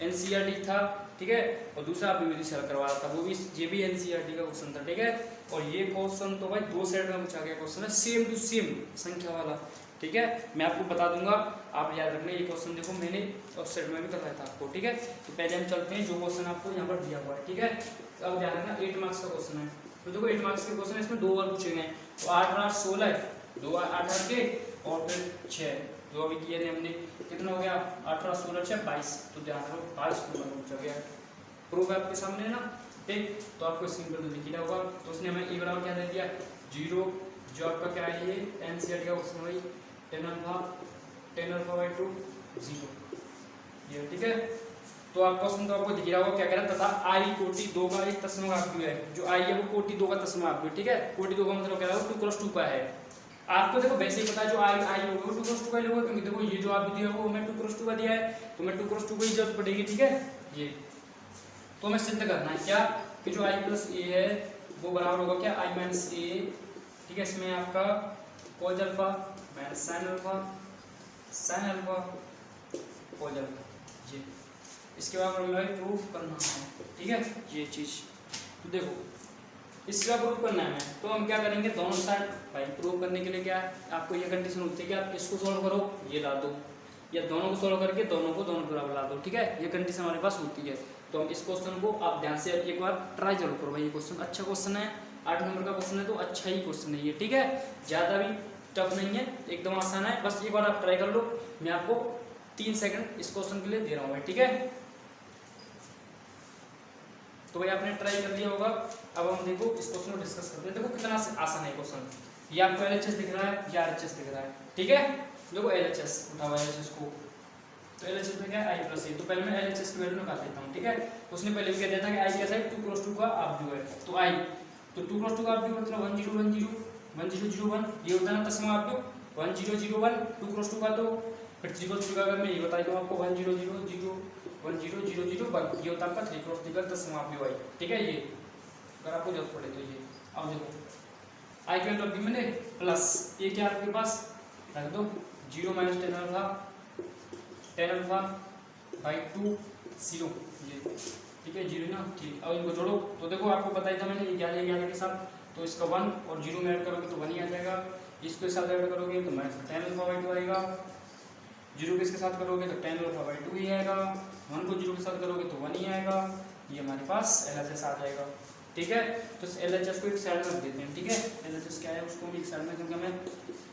एनसीईआरटी था, ठीक है, और दूसरा बीबीडी सर करवाया था, वो भी ये भी एनसीईआरटी का क्वेश्चन था, ठीक है। और ये क्वेश्चन तो भाई 2 सेट में पूछा गया क्वेश्चन है, सेम टू सेम संख्या वाला, ठीक है। मैं आपको बता दूंगा, आप याद रखना ये क्वेश्चन देखो मैंने उस सेट में भी करवाया था आपको, ठीक है। तो पहले हम चलते हैं जो क्वेश्चन आपको यहाँ पर दिया हुआ है, ठीक है। अब ध्यान रखना 8 मार्क्स का क्वेश्चन है, तो देखो 8 मार्क्स के क्वेश्चन इसमें 2 बार पूछे गए हैं, तो 8 8 16 2 8 8 के और फिर 6 जो अभी किए थे हमने, कितना हो गया 18 16 6 22, तो ध्यान रखो 22 नंबर पूछा गया। प्रूफ है आपके सामने है ना, ठीक। तो आपको स्क्रीन पर लिख लिया होगा, तो उसने हमें ए बराबर क्या दे दिया 0, जो आपका क्या है ये एनसीईआरटी का क्वेश्चन भाई 10 अल्फा/2 0, ये ठीक है। तो आप क्वेश्चन तो आपको दिख रहा होगा क्या कह रहा है, तथा आई कोटि 2 का एक तस्माघात है, जो आई है वो कोटि 2 का तस्माघात, ठीक है। कोटि 2 का मतलब क्या है 2 + 2 का है। आपको देखो वैसे ही पता है जो आई होगा वो 2 + 2 का ही होगा, क्योंकि देखो ये जो आप दिया है वो हमें 2 + 2 का दिया है, तो मैं 2 + 2 को ही जरूरत पड़ेगी, ठीक है। ये तो हमें सिद्ध करना है क्या कि जो i + a है वो बराबर होगा क्या i - a, ठीक है। इसमें आपका cos alpha - sin alpha cos alpha, ये इसके बाद हमें प्रूफ करना है, ठीक है। ये चीज तो देखो इसका प्रूफ करना है, तो हम क्या करेंगे दोनों साइड भाई प्रूफ करने के लिए क्या आपको ये कंडीशन होती है कि आप इसको सॉल्व करो ये ला दो, या दोनों को सॉल्व करके दोनों को दोनों बराबर ला दो, ठीक है। ये कंडीशन हमारे पास होती है। तो हम इस क्वेश्चन को आप ध्यान से एक बार ट्राई जरूर करो भाई, ये क्वेश्चन अच्छा क्वेश्चन है, 8 नंबर का क्वेश्चन है तो अच्छा ही क्वेश्चन है ये, ठीक है। ज़्यादा भी टफ नहीं है, एकदम आसान है, बस एक बार आप ट्राई कर लो। मैं आपको 3 सेकंड इस क्वेश्चन के लिए दे रहा हूँ भाई, ठीक है। तो भाई आपने ट्राई कर लिया होगा, अब हम देखो इस क्वेश्चन को डिस्कस करते हैं। देखो कितना आसान है क्वेश्चन, ये आपको LHS दिख रहा है, ये RHS दिख रहा है, ठीक है। देखो LHS उठाओ LHS को, तो LHS में क्या है आई प्लस ए। तो पहले मैं LHS की वैल्यू निकाल लेता हूँ, ठीक है। उसने पहले भी कह दिया था कि आई कैसा है 2 क्रॉस 2 का ऑब्ट्यूज है, तो आई तो 2 क्रॉस 2 का ऑब्ट्यूज मतलब 1 0 1 0 1 0 0 1 ये होता है ना दसवां ऑब्ट्यूज 1 0 0 1 2 क्रॉस 2 का। तो फिर 3 क्रॉस 3 का अगर मैं ये बता दूँ आपको 1 0 0 0 1 0 0 0 1 ये होता है आपका 3 क्रॉस 3 का दसवां ऑब्ट्यूज आई, ठीक है। ये अगर आपको जरूरत पड़े तो ये अब देखो आई के टॉपिक मैंने प्लस ये क्या आपके पास रख दो 0 माइनस 10 अल्फा 10 अल्फा बाई 2 0 ये, ठीक है 0 ना, ठीक। अब इनको जोड़ो तो देखो आपको पता ही था मैंने ये 11 के साथ, तो इसका 1 और 0 में ऐड करोगे तो 1 ही आ जाएगा। इसके साथ ऐड करोगे तो माइनस 10 अल्फा बाई 2 आएगा, 0 के इसके साथ करोगे तो 10 अल्फा बाई 2 ही आएगा, 1 को 0 के साथ करोगे तो 1 ही आएगा। ये हमारे पास LHS आ जाएगा, ठीक है। तो LHS को एक साइड में रख देते हैं, ठीक है। LHS क्या है उसको एक साइड में, क्योंकि हमें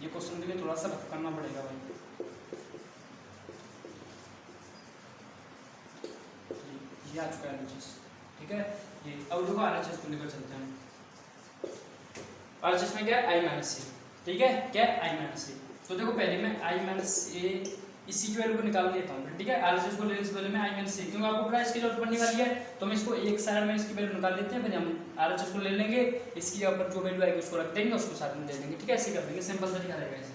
ये क्वेश्चन के लिए थोड़ा सा रफ करना पड़ेगा भाई। ये आ चुका है LHS, ठीक है। ये अब देखो RHS को लेकर चलते हैं। RHS में क्या है आई माइनस ए, ठीक है। क्या है आई माइनस ए, तो देखो पहले मैं आई माइनस ए इसी की वैल्यू को निकाल लेता हूँ, ठीक है। RHS को लेने से पहले मैं आई माइनस ए, क्योंकि आपको पता है इसकी जरूरत पड़ने वाली है, तो हम इसको एक साइड में इसकी वैल्यू निकाल लेते हैं, फिर हम RHS को ले लेंगे, इसकी ऊपर जो वैल्यू आएगी उसको रख देंगे, उसको साथ में दे देंगे, ठीक है। ऐसे कर देंगे, सिंपल तरीका रहेगा ऐसे,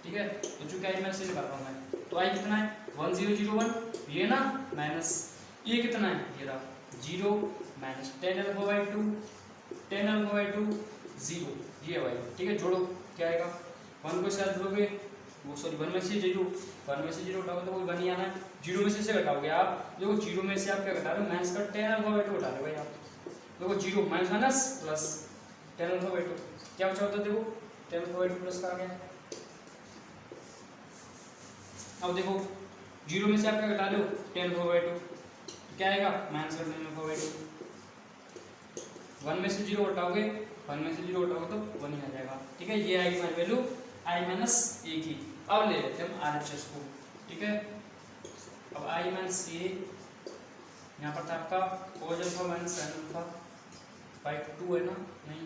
ठीक है। तो चूंकि आई माइनस ए निकाल रहा हूँ मैं, तो आई कितना है 1 0 0 1 ये ना, माइनस ये कितना है ये रहा 0 minus 10 alpha by 2 10 alpha by 2 0 ये भाई, ठीक है। जोड़ो क्या आएगा 1 को साथ जोड़ोगे वो सॉरी 1 में से 0 1 में से 0 घटाओगे तो कोई 1 ही आना है, 0 में से घटाओगे आप देखो 0 में से आप क्या घटा रहे हो माइनस का 10 अल्फा बाई 2 घटा रहे हो भाई आप, देखो 0 minus minus plus 10 alpha by 2 क्या बचा होता है, देखो 10 अल्फा बाई 2 प्लस का आ गया। अब देखो 0 में से आप क्या घटा रहे हो 10 अल्फा बाई 2 क्या आएगा माइनस 10 अल्फा बाई 2 1 में से 0 घटाओगे 1 में से 0 घटाओगे तो 1 ही आ जाएगा, ठीक है। ये आएगी हमारी वैल्यू आई माइनस ए की। अब ले लेते हैं हम RHS को, ठीक है। अब आई माइनस ए यहाँ पर था आपका cos alpha minus sin alpha by 2 है ना, नहीं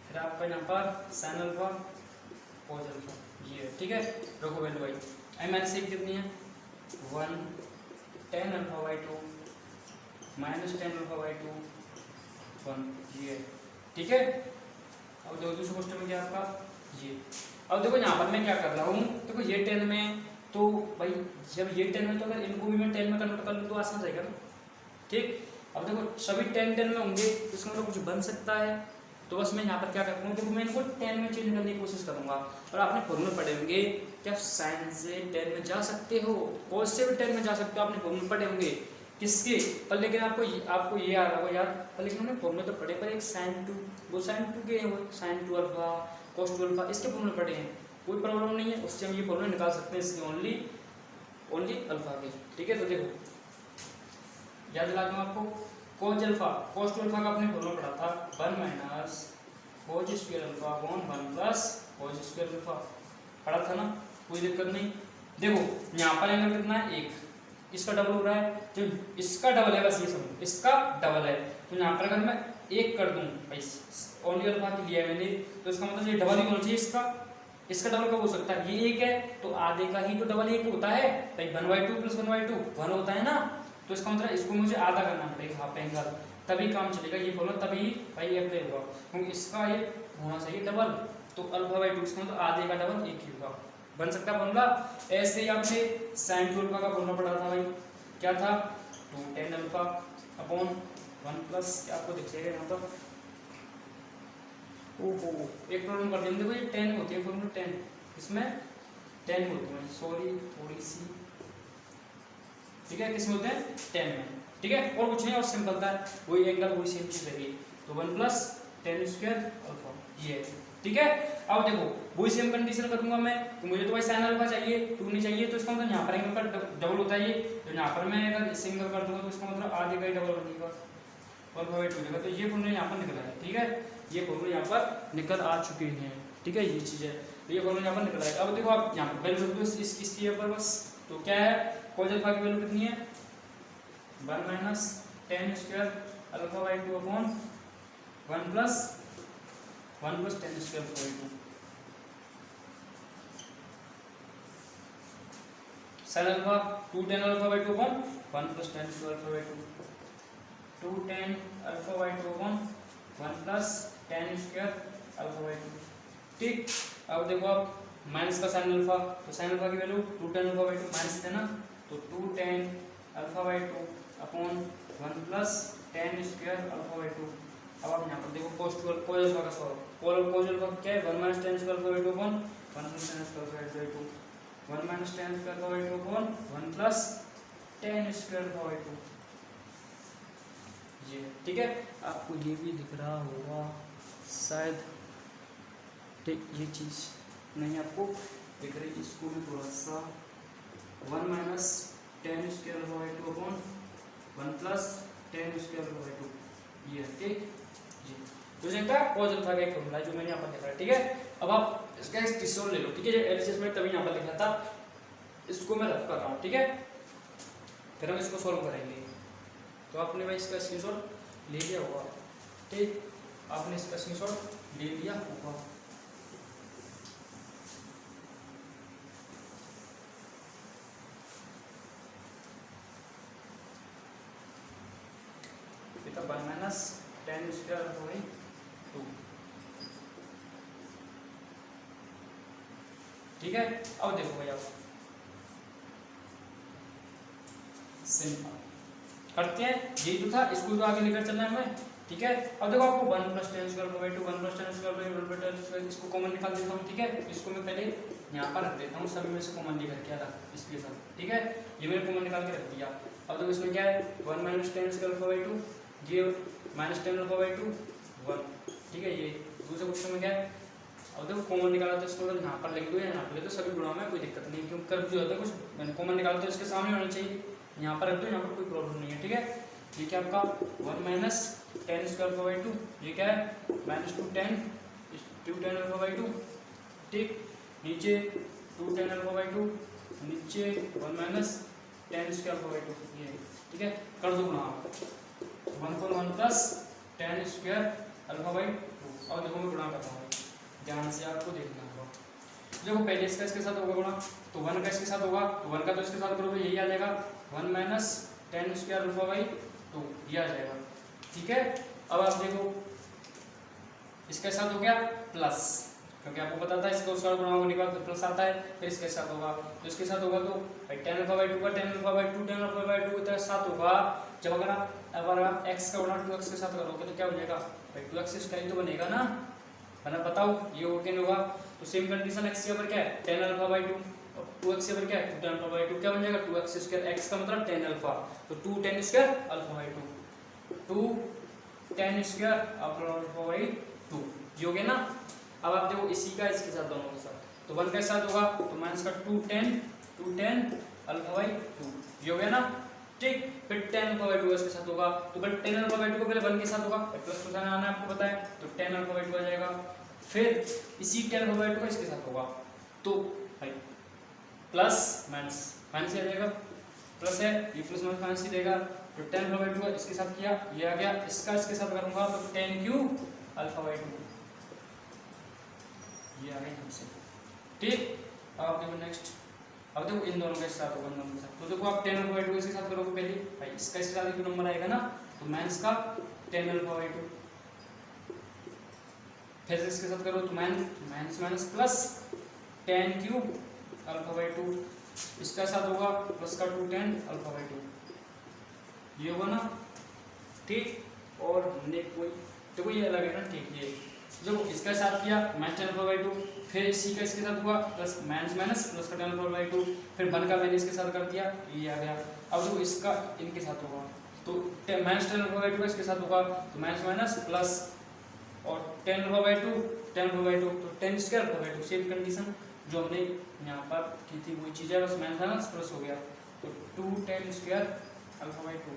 फिर आपका यहाँ पर sin अल्फा cos अल्फा ये है, ठीक है। रखो वैल्यू आई आई माइनस ए कितनी है 1 10 alpha by 2 minus 10 alpha by 2 1 ये है, ठीक है। अब देखो दूसरे क्वेश्चन में क्या आपका ये, अब देखो यहाँ पर मैं क्या कर रहा हूँ, देखो ये 10 में तो भाई जब ये 10 में तो अगर इनको भी मैं 10 में कन्वर्ट कर लूँ तो आसान रहेगा ना, ठीक। अब देखो सभी 10 में होंगे तो इसका मतलब कुछ बन सकता है, तो बस मैं यहाँ पर क्या करता हूँ देखो मैं इनको 10 में चेंज करने की कोशिश करूँगा। और आपने फॉर्मूले पढ़े होंगे कि आप साइन से 10 में जा सकते हो, कॉस से भी 10 में जा सकते हो, आपने फॉर्मूले पढ़े होंगे किसके पर, लेकिन आपको ये आ रहा होगा यार पर, लेकिन हमने फॉर्मूले तो पढ़े पर एक sin 2 वो sin 2 के वो sin 2 अल्फा cos 2 अल्फा इसके फॉर्मूले पढ़े हैं, कोई प्रॉब्लम नहीं है, उससे हम ये फॉर्मूले निकाल सकते हैं इसके ओनली अल्फा के, ठीक है। तो देखो याद दिला दूँ आपको cos अल्फा cos 2 अल्फा का आपने फॉर्मूला पढ़ा था 1 minus cos square alpha upon 1 plus cos square alpha पढ़ा था ना, कोई दिक्कत नहीं। देखो यहाँ पर एंगल कितना है 1, इसका डबल हो रहा है, जो इसका डबल है बस ये समझो इसका डबल है, तो यहाँ पर अगर मैं 1 कर दूं भाई ओनली अल्फा के लिए मैंने, तो इसका मतलब ये डबल ही होना चाहिए इसका डबल कब हो सकता है, ये 1 है तो आधे का ही तो डबल 1 होता है भाई 1/2 प्लस 1/2 1 होता है ना, तो इसका मतलब इसको मुझे आधा करना पड़ेगा हाफ एंगल, तभी काम चलेगा ये फॉर्मूला, तभी भाई अप्लाई होगा, क्योंकि इसका ये होना चाहिए डबल, तो अल्फा बाई 2 इसका मतलब आधे का डबल 1 ही होगा, बन सकता है फॉर्मूला। ऐसे ही आपने sin 2 अल्फा का फॉर्मूला पढ़ा था भाई, क्या था 2 10 अल्फा अपॉन 1 प्लस आपको दिख जाएगा यहाँ पर, ओहो एक प्रॉब्लम कर देंगे, देखो ये 10 होती है फॉर्मूला 10, इसमें 10 होते हैं सॉरी थोड़ी सी, ठीक है किसमें होते हैं 10 में, ठीक है। और कुछ नहीं और सिंपल था वही एंगल वही सेम चीज रहेगी, तो 1 प्लस 10 स्क्वायर अल्फा ये, ठीक है। अब देखो वही सेम कंडीशन करूंगा मैं, तो मुझे तो भाई sin अल्फा चाहिए 2 नहीं चाहिए, तो इसका मतलब यहाँ पर एंगल का डबल होता है ये, तो यहाँ पर मैं अगर सिंगल कर दूंगा तो इसका मतलब आधे का ही डबल बनेगा अल्फा बाई 2 जगह, तो ये फॉर्मूला यहाँ पर निकला है, ठीक है। ये फॉर्मूला यहाँ पर निकल आ चुके हैं, ठीक है, ये चीज़ है, तो ये फॉर्मूला यहाँ पर निकल आएगा। अब देखो आप यहाँ पर वैल्यू रख दो इसकी यहाँ पर बस, तो क्या है cos अल्फा की वैल्यू कितनी है 1 minus 10 square alpha by 2 upon 1 plus 10 square by 2, sine alpha 2 tan alpha by 2 upon 1 plus tan square alpha by 2 tan alpha by 2 upon 1 plus tan square alpha by 2। ठीक, अब देखो आप minus का sine alpha, तो sine alpha की value 2 tan alpha by 2 minus थे ना, तो 2 tan alpha by 2 upon 1 plus tan square alpha by 2। अब आप यहाँ पर देखो cos अल्फा का सॉल्व, cos अल्फा क्या है 1 minus tan square alpha by 2 upon 1 plus tan square alpha by 2, 1 minus tan square alpha by 2 upon 1 plus tan square alpha by 2। ये ठीक है, आपको ये भी दिख रहा होगा शायद, ठीक ये चीज़ नहीं आपको दिख रही, इसको भी थोड़ा सा 1 minus tan square alpha by 2 upon 1 plus tan square alpha by 2, ये है ठीक जी। तो इसका cos अल्फा का एक फॉर्मूला जो मैंने यहाँ पर लिखा है, ठीक है। अब आप इसका एक स्क्रीनशॉट ले लो, ठीक है, जो एलएचएस में तभी यहाँ पर लिखा था, इसको मैं रफ कर रहा हूँ, ठीक है, फिर हम इसको सॉल्व करेंगे। तो आपने भाई इसका स्क्रीनशॉट ले लिया होगा, ठीक, आपने इसका स्क्रीनशॉट ले लिया होगा। बेटा 1 minus tan square alpha by 2, ठीक है। अब देखो भाई आप सिंपल करते हैं, ये जो था इसको तो आगे लेकर चलना है हमें, ठीक है। अब देखो आपको 1 plus tan square alpha by 2, 1 plus tan square by 1 plus tan square, इसको कॉमन निकाल देता हूँ, ठीक है। इसको मैं पहले यहाँ पर रख देता हूँ, सभी में से कॉमन लेकर क्या था इसके साथ, ठीक है, ये मैंने कॉमन निकाल के रख दिया। अब देखो इसमें क्या है 1 minus tan square alpha by 2, ये माइनस tan अल्फा बाई 2 1, ठीक है। ये दूसरे क्वेश्चन में क्या है, अब देखो कॉमन निकाला तो इसको यहाँ पर लिख दो या यहाँ पर लिख दो, सभी गुणा में कोई दिक्कत नहीं, क्योंकि कर्व जो होता है कुछ मैंने कॉमन निकाला तो इसके सामने होना चाहिए, यहाँ पर रख दो, यहाँ पर कोई प्रॉब्लम नहीं है, ठीक है। ये क्या आपका 1 minus tan square alpha by 2, ये क्या है माइनस 2 tan अल्फा बाई 2, ठीक, नीचे 2 tan अल्फा बाई 2, नीचे 1 minus tan square alpha by 2, ये ठीक है, कर दो गुणा 1 को 1 plus tan square alpha by 2। और देखो मैं गुणा करता हूँ, ध्यान से आपको देखना होगा। देखो पहले इसका इसके साथ होगा गुणा, तो 1 का इसके साथ होगा, तो 1 का तो इसके साथ करोगे यही आ जाएगा 1 minus tan square alpha by 2, ये आ जाएगा, ठीक है। अब आप देखो इसके साथ हो गया प्लस, क्योंकि आपको पता था इसका उसका गुणा होने के बाद प्लस आता है, फिर इसके साथ होगा, तो इसके साथ होगा तो भाई tan अल्फा बाई 2 का tan alpha by 2 tan alpha by 2 के साथ होगा। जब अगर आप x का गुणा 2x के साथ करोगे तो क्या हो जाएगा भाई 2x इसका ही तो बनेगा ना, है ना, बताओ ये हो क्या नहीं होगा। तो सेम कंडीशन x के ऊपर क्या है tan अल्फा बाई 2 और 2x के ऊपर क्या है 2 tan अल्फा बाई 2, क्या बन जाएगा 2x स्क्वायर, x का मतलब tan अल्फा, तो 2 tan square alpha by 2, 2 tan square alpha by 2, ये हो गया ना। अब आप देखो इसी का इसके साथ दोनों के साथ, तो 1 के साथ होगा तो माइनस का 2 tan अल्फा बाई 2, ये हो गया ना, ठीक। फिर tan अल्फा बाई 2 इसके साथ होगा, तो बट tan अल्फा बाई 2 को पहले 1 के साथ होगा, प्लस को आना है आपको पता है, तो tan अल्फा बाई 2 आ जाएगा। फिर इसी tan अल्फा बाई 2 का इसके साथ होगा, तो भाई प्लस माइनस माइनस आ जाएगा, प्लस है ये प्लस माइनस माइनस ही देगा, तो tan अल्फा बाई 2 का इसके साथ किया, ये आ गया, इसका इसके साथ करूंगा तो tan क्यूब अल्फा बाई 2, ये आ गया हमसे, ठीक। अब देखो नेक्स्ट, अब देखो इन दोनों के साथ होगा, दोनों के साथ, तो देखो आप tan अल्फा बाई 2 इसके साथ करोगे पहले, भाई इसका इसके साथ एक नंबर आएगा ना, तो माइनस का tan अल्फा बाई 2, फिर इसके साथ करो तो minus minus plus tan cube alpha by 2, इसका साथ होगा प्लस का 2 tan अल्फा बाई 2, ये होगा ना, ठीक। और हमने कोई देखो ये अलग है ना, ठीक, ये जब इसका साथ किया माइनस tan अल्फा बाई 2, फिर इसी का इसके साथ हुआ प्लस माइनस माइनस प्लस का tan अल्फा बाई 2, फिर 1 का मैंने इसके साथ कर दिया, ये आ गया। अब देखो इसका इनके साथ होगा, तो माइनस tan अल्फा बाई 2 का इसके साथ होगा तो माइनस माइनस प्लस और tan अल्फा बाई 2 तो tan square alpha by 2, same condition जो हमने यहाँ पर की थी वही चीज़ है, बस माइनस माइनस प्लस हो गया, तो 2 tan स्क्वायर अल्फा बाई 2,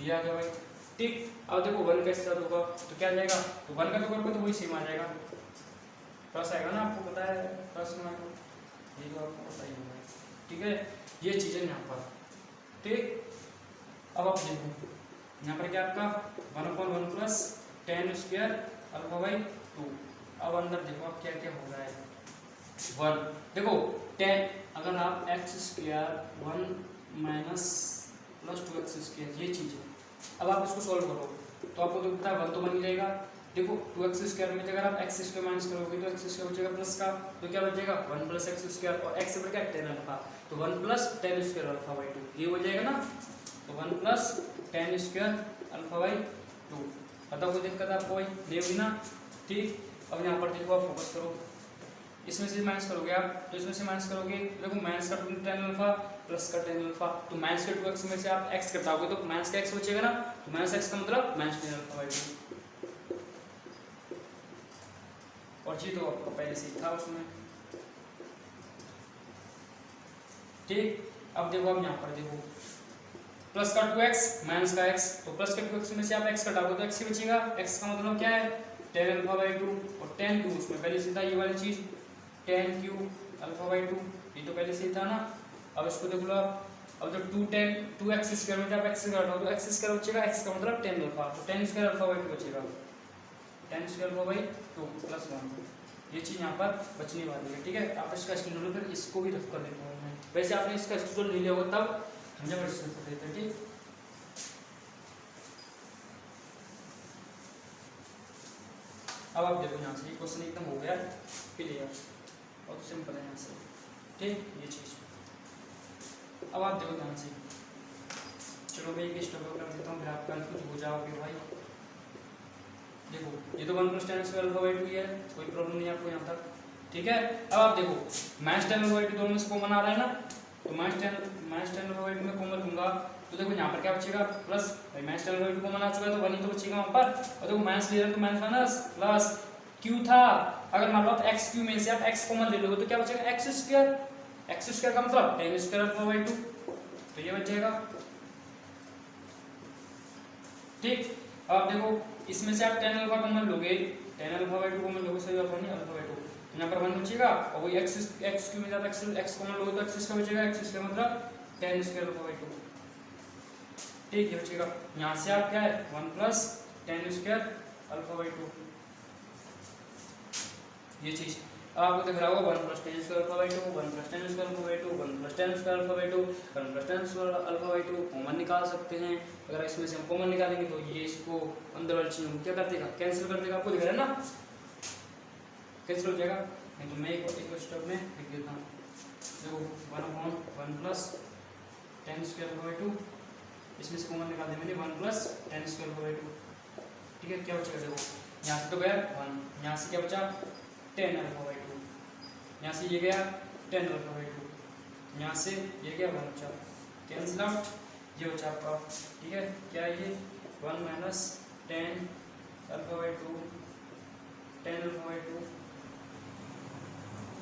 ये आ गया भाई, ठीक। अब देखो 1 का इसके साथ होगा तो क्या आ जाएगा, तो 1 का तो करोगे तो वही सेम आ जाएगा, प्लस आएगा ना, आपको पता है प्लस में आएगा, ये तो आपको पता ही होगा, ठीक है। ये चीज़ें यहाँ पर, ठीक। अब आप देखो यहाँ पर क्या आपका 1/1 plus tan square alpha by 2, अब अंदर देखो आप क्या क्या हो रहा है 1, देखो tan अगर आप x square 1 minus plus 2x square ये चीज़ है, अब आप इसको सॉल्व करो तो आपको तो पता है 1 तो बन ही जाएगा। देखो 2x स्क्वायर में अगर आप x स्क्वायर माइनस करोगे तो x स्क्वायर बचेगा प्लस का, तो क्या बचेगा 1 प्लस x स्क्वायर, और x से बढ़ गया 10 अल्फा, तो 1 प्लस 10 स्क्वायर अल्फा बाई 2 ये हो जाएगा ना, तो 1 प्लस 10 स्क्वायर अल्फा बाई 2। बताओ कोई दिक्कत आपको भाई नहीं हुई ना, ठीक। अब यहाँ पर देखो आप फोकस करो, इसमें से माइनस करोगे आप, तो इसमें से माइनस करोगे देखो माइनस का 10 अल्फा प्लस का 10 अल्फा, तो माइनस के 2x में से आप x घटाओगे तो माइनस का x बचेगा ना, तो माइनस x का मतलब माइनस 10 अल्फा बाई 2, और जी तो आपको पहले से ही था उसमें, ठीक। अब देखो आप यहाँ पर देखो प्लस का 2x माइनस का x, तो प्लस के 2x में से आप x घटाओगे तो x ही बचेगा, x का मतलब क्या है 10 अल्फा बाई 2, और 10 क्यूब उसमें पहले से था ये वाली चीज 10 क्यूब अल्फा बाई 2, ये तो पहले से ही था ना। अब इसको देख लो आप, अब जो 2x स्क्वायर में जब x घटाओ तो x स्क्वायर बचेगा, x का मतलब 10 अल्फा, तो 10 स्क्वायर अल्फा बाई 2 बचेगा, 10 स्क्वायर अल्फा बाई 2 प्लस 1, ये चीज यहाँ पर बचने वाली है, ठीक है। आप इसका स्क्रीन लो, फिर इसको भी रफ कर देता हूँ मैं, वैसे आपने इसका स्क्रीन ले लिया होगा तब हम जब डिस्कस कर देते हैं, ठीक। अब आप देखो यहाँ से क्वेश्चन एकदम हो गया क्लियर, बहुत सिंपल है यहाँ से, ठीक ये चीज। अब आप देखो ध्यान से, चलो मैं एक स्टेप कर देता हूँ फिर आप कंफ्यूज हो जाओगे भाई। देखो ये तो 1 प्लस 10 स्क्वायर अल्फा बाई 2 है, कोई प्रॉब्लम नहीं आपको यहाँ तक, ठीक है। अब आप देखो माइनस 10 अल्फा बाई 2 दोनों में से कॉमन आ रहा है ना, तो माइनस 10 अल्फा बाई 2 में कॉमन लूंगा तो देखो यहाँ पर क्या बचेगा प्लस, भाई माइनस 10 अल्फा बाई 2 कॉमन आ चुका है तो 1 ही तो बचेगा वहाँ पर, और देखो माइनस ले रहे हैं तो माइनस माइनस प्लस क्यू था, अगर मान लो आप एक्स क्यू में से आप एक्स कॉमन ले लोगे तो क्या बचेगा एक्स स्क्वायर का मतलब 10 स्क्वायर अल्फा बाई 2, तो ये बच जाएगा, ठीक। अब आप देखो इसमें से आप 10 अल्फा कॉमन लोगे, 10 अल्फा बाई 2 कॉमन लोगे, सही बात नहीं अल्फा बाई 2, तो यहाँ पर 1 बचेगा, और वही एक्स क्यू में जब एक्स कॉमन लोगे तो एक्स स्क्वायर बचेगा, एक्स स्क्वायर मतलब 10 स्क्वायर अल्फा बाई 2, ठीक है बचेगा। यहाँ से आप क्या है 1 प्लस 10 स्क्वायर अल्फा बाई 2, ये चीज आपको दिख रहा होगा 1 plus 10 square alpha by 2, 1 plus 10 square alpha by 2, 1 plus 10 square alpha by 2, 1 plus 10 square alpha by 2 common निकाल सकते हैं, अगर इसमें से हम कॉमन निकालेंगे तो ये इसको अंदर वाली चीज को क्या कर देगा कैंसिल कर देगा, आपको दिख रहा है ना कैंसिल हो जाएगा। नहीं तो मैं एक स्टेप में लिख देता हूँ, देखो 1 प्लस 10 स्क्वायर अल्फा बाई 2, इसमें से कॉमन निकाल दिया मैंने 1 प्लस 10 स्क्वायर अल्फा बाई 2, ठीक है। क्या बचेगा देखो यहाँ से तो गया 1, यहाँ से क्या बचा 10 अल्फा बाई 2, यहाँ से ये गया 10 अल्फा बाई 2, यहाँ से ये गया 1 बचा, कैंसिल आउट, ये बचा आपका, ठीक है। क्या ये 1 minus 10 alpha by 2, 10 alpha by 2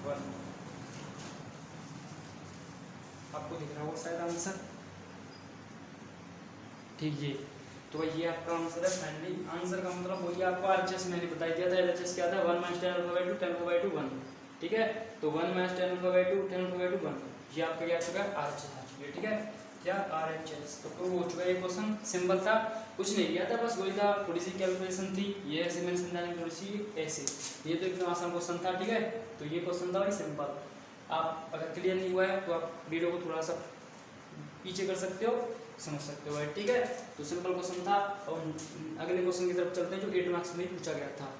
1, आपको दिख रहा होगा शायद आंसर, ठीक है। तो ये आपका आंसर है फाइनली, आंसर का मतलब वही आपको आरएचएस मैंने बता दिया था, एलएचएस क्या था 1 minus 10 alpha by 2 10 alpha by 2 1, ठीक है। तो 1 minus 10 alpha by 2 10 alpha by 2 1, ये आपका क्या आ चुका है आरएचएस आ चुका है, ठीक है। क्या आरएचएस तो प्रूव हो चुका है, ये क्वेश्चन सिंपल था, कुछ नहीं किया था, बस वही था, थोड़ी सी कैलकुलेशन थी, ये ऐसे मैंने समझाने की थोड़ी सी ऐसे, ये तो एकदम आसान क्वेश्चन था, ठीक है। तो ये क्वेश्चन था भाई सिंपल, आप अगर क्लियर नहीं हुआ है तो आप वीडियो को थोड़ा सा पीछे कर सकते हो, समझ सकते हो, ठीक है। तो सिंपल क्वेश्चन था, और अगले क्वेश्चन की तरफ चलते हैं जो 8 मार्क्स में पूछा गया था,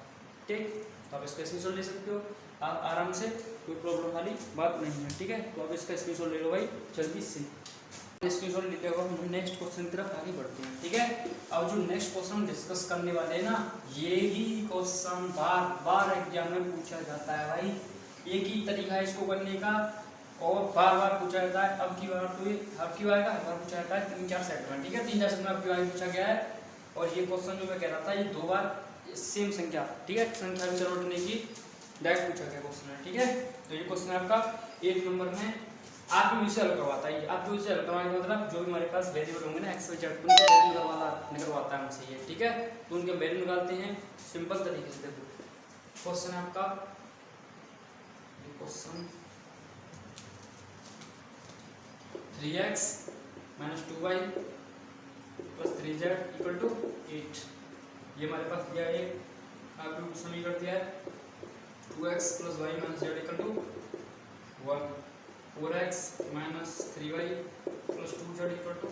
ठीक। तो आप इसका स्क्रीनशॉट ले सकते हो आप आराम से, कोई प्रॉब्लम वाली बात नहीं है, ठीक है। तो आप इसका स्क्रीनशॉट ले लो भाई जल्दी से, स्क्रीनशॉट लेते हुए हम नेक्स्ट क्वेश्चन की तरफ आगे बढ़ते हैं, ठीक है। अब जो नेक्स्ट क्वेश्चन डिस्कस करने वाले हैं ना, ये ही क्वेश्चन बार बार एग्जाम में पूछा जाता है भाई, एक ही तरीका है इसको करने का, और बार बार पूछा जाता है। अब की बार तो ये अब की बार का हर बार पूछा जाता है 3-4 सेट में, ठीक है। 3-4 सेट में अब की बार पूछा गया है, और ये क्वेश्चन जो मैं कह रहा था ये 2 बार सेम संख्या, ठीक है, संख्या की जरूरत नहीं की, डायरेक्ट पूछा गया क्वेश्चन है, ठीक है। तो ये क्वेश्चन आपका 1 नंबर में आपको विषय हल करवाता है, आपको विषय हल करवाने का मतलब जो भी हमारे पास वेरिएबल होंगे ना एक्स वाई जेड, उनके वैल्यू निकलवाता है हमसे ये, ठीक है। तो उनके वैल्यू निकालते हैं सिंपल तरीके से। देखो क्वेश्चन है आपका, question 3x minus 2y plus 3z equal to 8, ये हमारे पास दिया है, आपको समीकरण दिया है 2x plus y minus z equal to 1, 4x minus 3y plus 2z equal to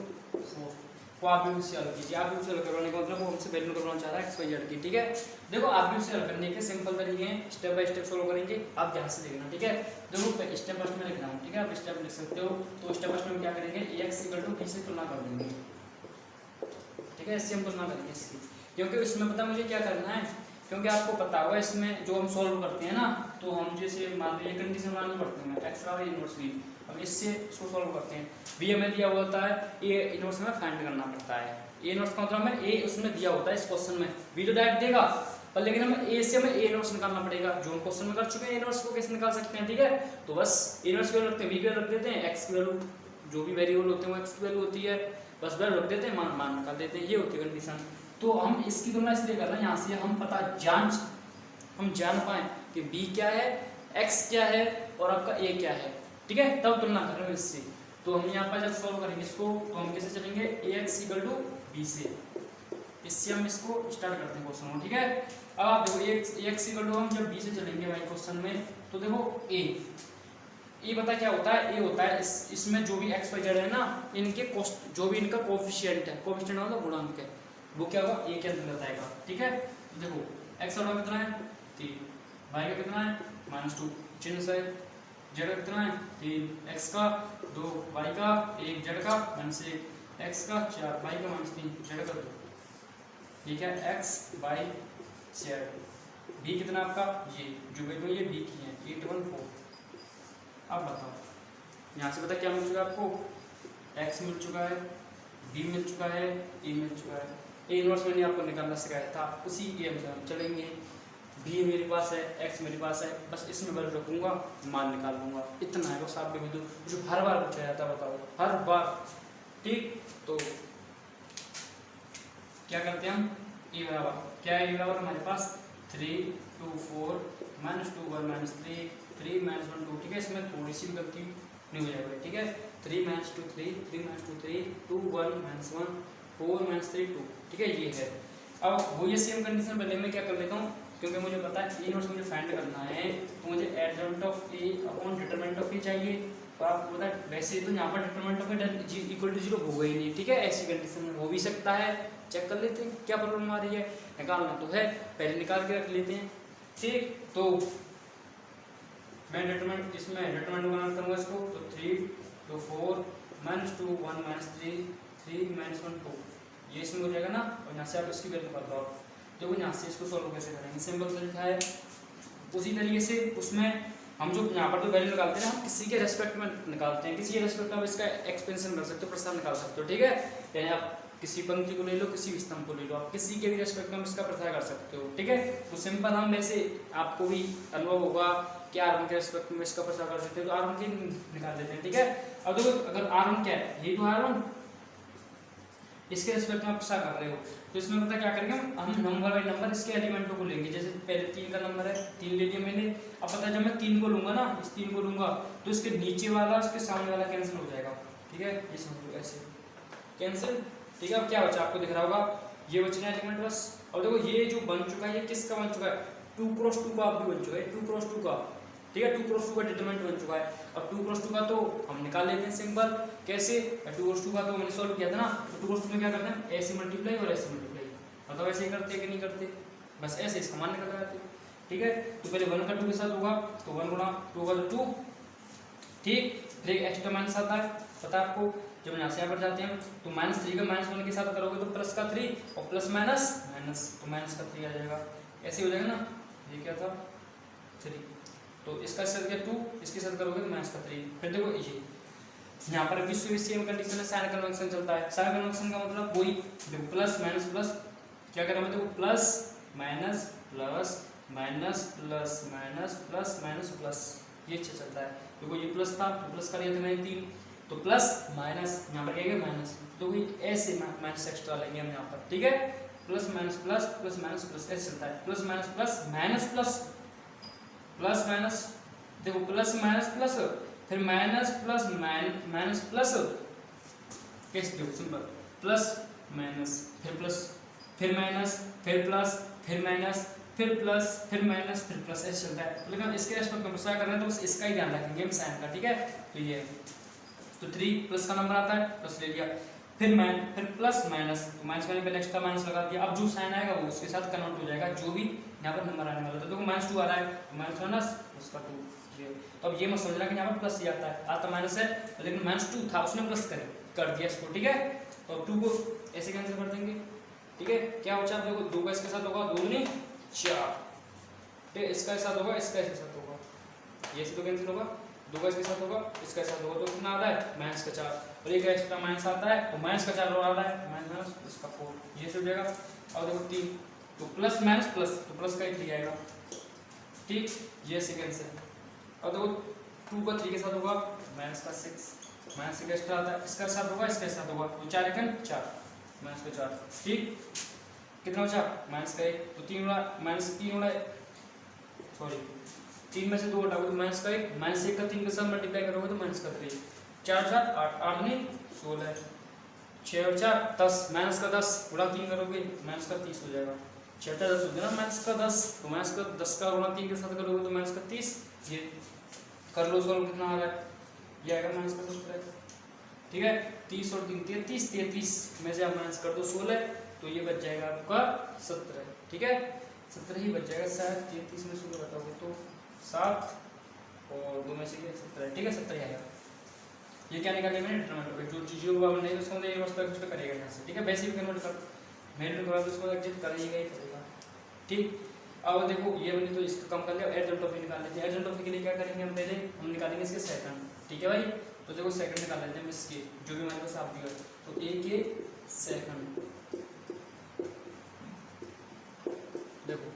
4 को आप भी उससे हल कीजिए। आप भी उससे हल करवाने का मतलब वो हमसे वैल्यू करवाना चाह रहा है एक्स वाई जेड की, ठीक है। देखो आप भी उससे हल करने के सिंपल तरीके हैं, स्टेप बाय स्टेप सोल्व करेंगे, आप ध्यान से देखना, ठीक है। देखो स्टेप फर्स्ट में लिख रहा हूँ, ठीक है, आप स्टेप लिख सकते हो। तो स्टेप फर्स्ट में क्या करेंगे, ax इक्वल टू b से तुलना कर देंगे, ठीक है, इससे हम तुलना करेंगे इसकी, क्योंकि इसमें पता मुझे क्या करना है, क्योंकि आपको पता होगा इसमें जो हम सॉल्व करते हैं ना, तो हम जैसे मान लीजिए कंडीशन माननी पड़ती है एक्स बराबर इनवर्स बी, अब इससे इसको सॉल्व करते हैं। बी हमें दिया हुआ होता है, ए इनवर्स में फाइंड करना पड़ता है। ए इनवर्स का मतलब हमें ए उसमें दिया होता है इस क्वेश्चन में, बी तो डायरेक्ट देगा पर लेकिन हमें ए से हमें ए इनवर्स निकालना पड़ेगा, जो हम क्वेश्चन में कर चुके हैं इनवर्स को कैसे निकाल सकते हैं, ठीक है। तो बस इनवर्स की वैल्यू रखते हैं, बी की वैल्यू रख देते हैं, एक्स की वैल्यू जो भी वेरिएबल होते हैं वो एक्स की वैल्यू होती है, बस वैल्यू रख देते हैं, मान निकाल देते हैं, ये होती है कंडीशन। तो हम इसकी तुलना इसलिए कर रहे हैं यहाँ से हम जान पाए कि b क्या है, x क्या है और आपका a क्या है, ठीक है, तब तुलना कर रहे हैं इससे। तो हम यहाँ पर जब सॉल्व करेंगे इसको तो हम कैसे चलेंगे, ax इक्वल टू b से, इससे हम इसको स्टार्ट करते हैं क्वेश्चन को, ठीक है। अब आप देखो ax इक्वल टू हम जब b से चलेंगे भाई क्वेश्चन में, तो देखो a पता क्या होता है, a होता है इसमें जो भी x y z है ना, इनके जो भी इनका कोफिशिएंट है, कोफिशिएंट मतलब गुणांक है, वो क्या होगा a के अंतर्गत आएगा, ठीक है। देखो x का कितना है 3, y का कितना है -2, चिन्ह से z का कितना है 3, x का 2, y का 1, z का -1, x का 4, y का -3, z का 2, ठीक है, x y z। b कितना आपका ये जो भी ये b की है 814। अब बताओ यहाँ से पता क्या मिल चुका है आपको, x मिल चुका है, b मिल चुका है, a मिल चुका है। ए इनवर्स मैंने आपको निकालना सिखाया था, उसी के अनुसार हम चलेंगे। b मेरे पास है, x मेरे पास है, बस इसमें वैल्यू रखूंगा, मान निकाल लूंगा, इतना है बस। आप भी दो जो हर बार पूछा जाता है, बताओ हर बार, ठीक। तो क्या करते हैं हम, a बराबर क्या है, a बराबर हमारे पास 3 2 4 -2 1 -3 3 -1 2, ठीक है। इसमें थोड़ी सी भी गलती नहीं हो जाएगी, ठीक है। 3 -2 3 3 -2 3 2 1 -1 4 -3 2, ठीक है, ये है। अब वो ये सेम कंडीशन पहले मैं क्या कर लेता हूँ, क्योंकि मुझे पता है ए इनवर्स मुझे फाइंड करना है, तो मुझे adjoint of A upon determinant of A चाहिए। तो आपको पता है वैसे तो यहाँ पर determinant of A equal to 0 होगा ही नहीं, ठीक है। ऐसी कंडीशन में हो भी सकता है, चेक कर लेते हैं क्या प्रॉब्लम आ रही है, निकालना तो है, पहले निकाल के रख लेते हैं, ठीक। तो मैं डिटरमिनेंट इसमें डिटरमिनेंट बना करूँगा इसको, तो 3 2 4 -2 1 -3 3 -1 2, ये इसमें हो जाएगा ना। और यहाँ से आप इसकी वैल्यू कर दो, तो यहाँ से इसको सॉल्व कैसे करेंगे, सिंपल तरीका है। उसी तरीके से उसमें हम जो यहाँ पर जो वैल्यू निकालते हैं हम किसी के रेस्पेक्ट में निकालते हैं, किसी के रेस्पेक्ट में आप इसका एक्सपेंशन कर सकते हो, प्रसार निकाल सकते हो, ठीक है। यानी आप किसी पंक्ति को ले लो, किसी भी स्तंभ को ले लो, आप किसी के भी रेस्पेक्ट में इसका प्रसार कर सकते हो, ठीक है। तो सिंपल हम वैसे आपको भी अनुभव होगा कि R1 के रेस्पेक्ट में इसका प्रसार कर सकते हो, तो R1 की निकाल देते हैं, ठीक है। अब देखो अगर R1 क्या है, ये तो R1 इसके रेस्पेक्ट में आप प्रसार कर रहे हो, तो इसमें पता क्या करेंगे हम नंबर बाय नंबर इसके एलिमेंटों को लेंगे। जैसे पहले 3 का नंबर है, 3 ले लिया मैंने। अब पता है जब मैं 3 को लूंगा ना, इस 3 को लूंगा तो इसके नीचे वाला उसके सामने वाला कैंसिल हो जाएगा, ठीक है, ये समझ लो ऐसे कैंसिल, ठीक है। अब क्या बचा आपको दिख रहा होगा, ये बचना एलिमेंट बस। अब देखो ये जो बन चुका है, ये किसका बन चुका है, 2 क्रॉस 2 का आप भी बन चुका है, 2 क्रॉस 2 का, ठीक है, 2 क्रॉस 2 का डिटरमिनेंट बन चुका है। अब 2 क्रॉस 2 का तो हम निकाल लेते हैं सिंपल, कैसे, 2 क्रॉस 2 का तो मैंने सॉल्व किया था ना, तो 2 क्रॉस 2 में क्या करना है, ऐसे मल्टीप्लाई और ऐसे मल्टीप्लाई, मतलब ऐसे ही करते कि नहीं करते, बस ऐसे इसका मान निकल जाते, ठीक है। तो पहले 1 का 2 के साथ होगा, तो 1 गुणा 2 का 2, ठीक। फिर एक एक्स्ट्रा माइनस आता है, पता है आपको, जब यहाँ से यहाँ पर जाते हैं तो -3 का -1 के साथ करोगे तो प्लस का 3 और प्लस माइनस माइनस, तो माइनस का 3 आ जाएगा, ऐसे हो जाएगा ना। ये क्या था 3, तो इसका साथ क्या 2, इसके साथ करोगे तो माइनस का 3। फिर देखो ये यहाँ पर विश्व सेम कंडीशन है, साइन कन्वेंशन चलता है। साइन कन्वेंशन का मतलब वही देखो प्लस माइनस प्लस, क्या करें देखो plus minus plus minus plus minus plus minus plus, ये अच्छा चलता है। देखो ये प्लस था तो प्लस कर दिया था मैंने 3, तो प्लस माइनस यहाँ पर क्या है माइनस, तो ऐसे माइनस एक्स्ट्रा लेंगे हम यहाँ पर, ठीक है। Plus minus plus plus minus plus ऐसे चलता है, plus minus plus minus plus plus minus, देखो प्लस माइनस प्लस फिर माइनस प्लस माइनस प्लस, कैसे देखो सिंपल, प्लस माइनस फिर प्लस फिर माइनस फिर प्लस फिर माइनस फिर प्लस, फिर माइनस, फिर प्लस, ऐसे चलता है। लेकिन इसके रेस्पेक्ट में गुस्सा कर रहे हैं तो बस इसका ही ध्यान रखेंगे हम साइन का, ठीक है। तो ये तो 3 प्लस का नंबर आता है, प्लस ले लिया, फिर प्लस माइनस, तो माइनस करने पे एक्स्ट्रा माइनस लगा दिया। अब जो साइन आएगा वो उसके साथ कन्वर्ट हो जाएगा, जो भी यहाँ पर नंबर आने वाला था। देखो -2 आ रहा है, तो माइनस माइनस उसका 2, ये। तो अब ये मत समझना कि यहाँ पर प्लस ही आता है, आता माइनस है, लेकिन -2 था, उसने प्लस कर दिया इसको, ठीक है। तो अब 2 को ऐसे कैंसिल कर देंगे, ठीक है। क्या बचा, आप देखो 2 का इसके साथ होगा, 2 दूनी 4, ठीक है। इसका साथ होगा, इसका इसके साथ होगा, ये से तो कैंसिल होगा, 2 का इसके साथ होगा, इसका साथ होगा, तो कितना आता है -4, और एक एक्स्ट्रा माइनस आता है, तो -4 और आ रहा है, माइनस इसका 4, ये से हो जाएगा। और देखो 3, तो प्लस माइनस प्लस, तो प्लस का ही 3 आएगा, ठीक, ये से कैंसिल। और देखो 2 का 3 के साथ होगा, माइनस का 6, माइनस का एक्स्ट्रा आता है, इसका साथ होगा, इसके साथ होगा, तो 4 एकन 4, माइनस का 4, ठीक। कितना बचा, माइनस का 1, तो 3 में से 2 हटाओगे तो माइनस का 1, माइनस 1 का 3 के साथ मल्टीप्लाई करोगे तो माइनस का 3, 4 4 8 8 नहीं 16, 6 और 4 10, माइनस का 10 गुणा 3 करोगे माइनस का 30 हो जाएगा, 6 10 हो गया ना, माइनस का 10, तो माइनस का 10 का गुणा 3 के साथ करोगे तो माइनस का 30, ये कर लो सॉल्व, कितना आ रहा है, ये आएगा माइनस का 17, ठीक है। 30 और 3 33, 33 में से आप माइनस कर दो 16, तो ये बच जाएगा आपका 17, ठीक है, 17 ही बच जाएगा, शायद 33 में 16 बताओगे तो 7 और 2 में से 17, ठीक है, 17 आएगा। ये क्या निकाले मैंने, डिटरमिनेंट, जो चीज़ होगा नहीं उसको नहीं बस एग्जिट करेगा यहाँ से, ठीक है। वैसे भी कन्वर्ट कर मेन करा तो उसको एग्जिट करेगा ही करेगा, ठीक। अब देखो ये बनी, तो इसको कम कर लिया, एडजॉइंट ऑफ निकाल लेते हैं। एडजॉइंट ऑफ के लिए क्या करेंगे हम, पहले हम निकालेंगे इसके सेकंड, ठीक है भाई। तो देखो सेकंड निकाल लेते हैं इसके, जो भी हमारे पास आप दिया, तो ए के सेकंड, देखो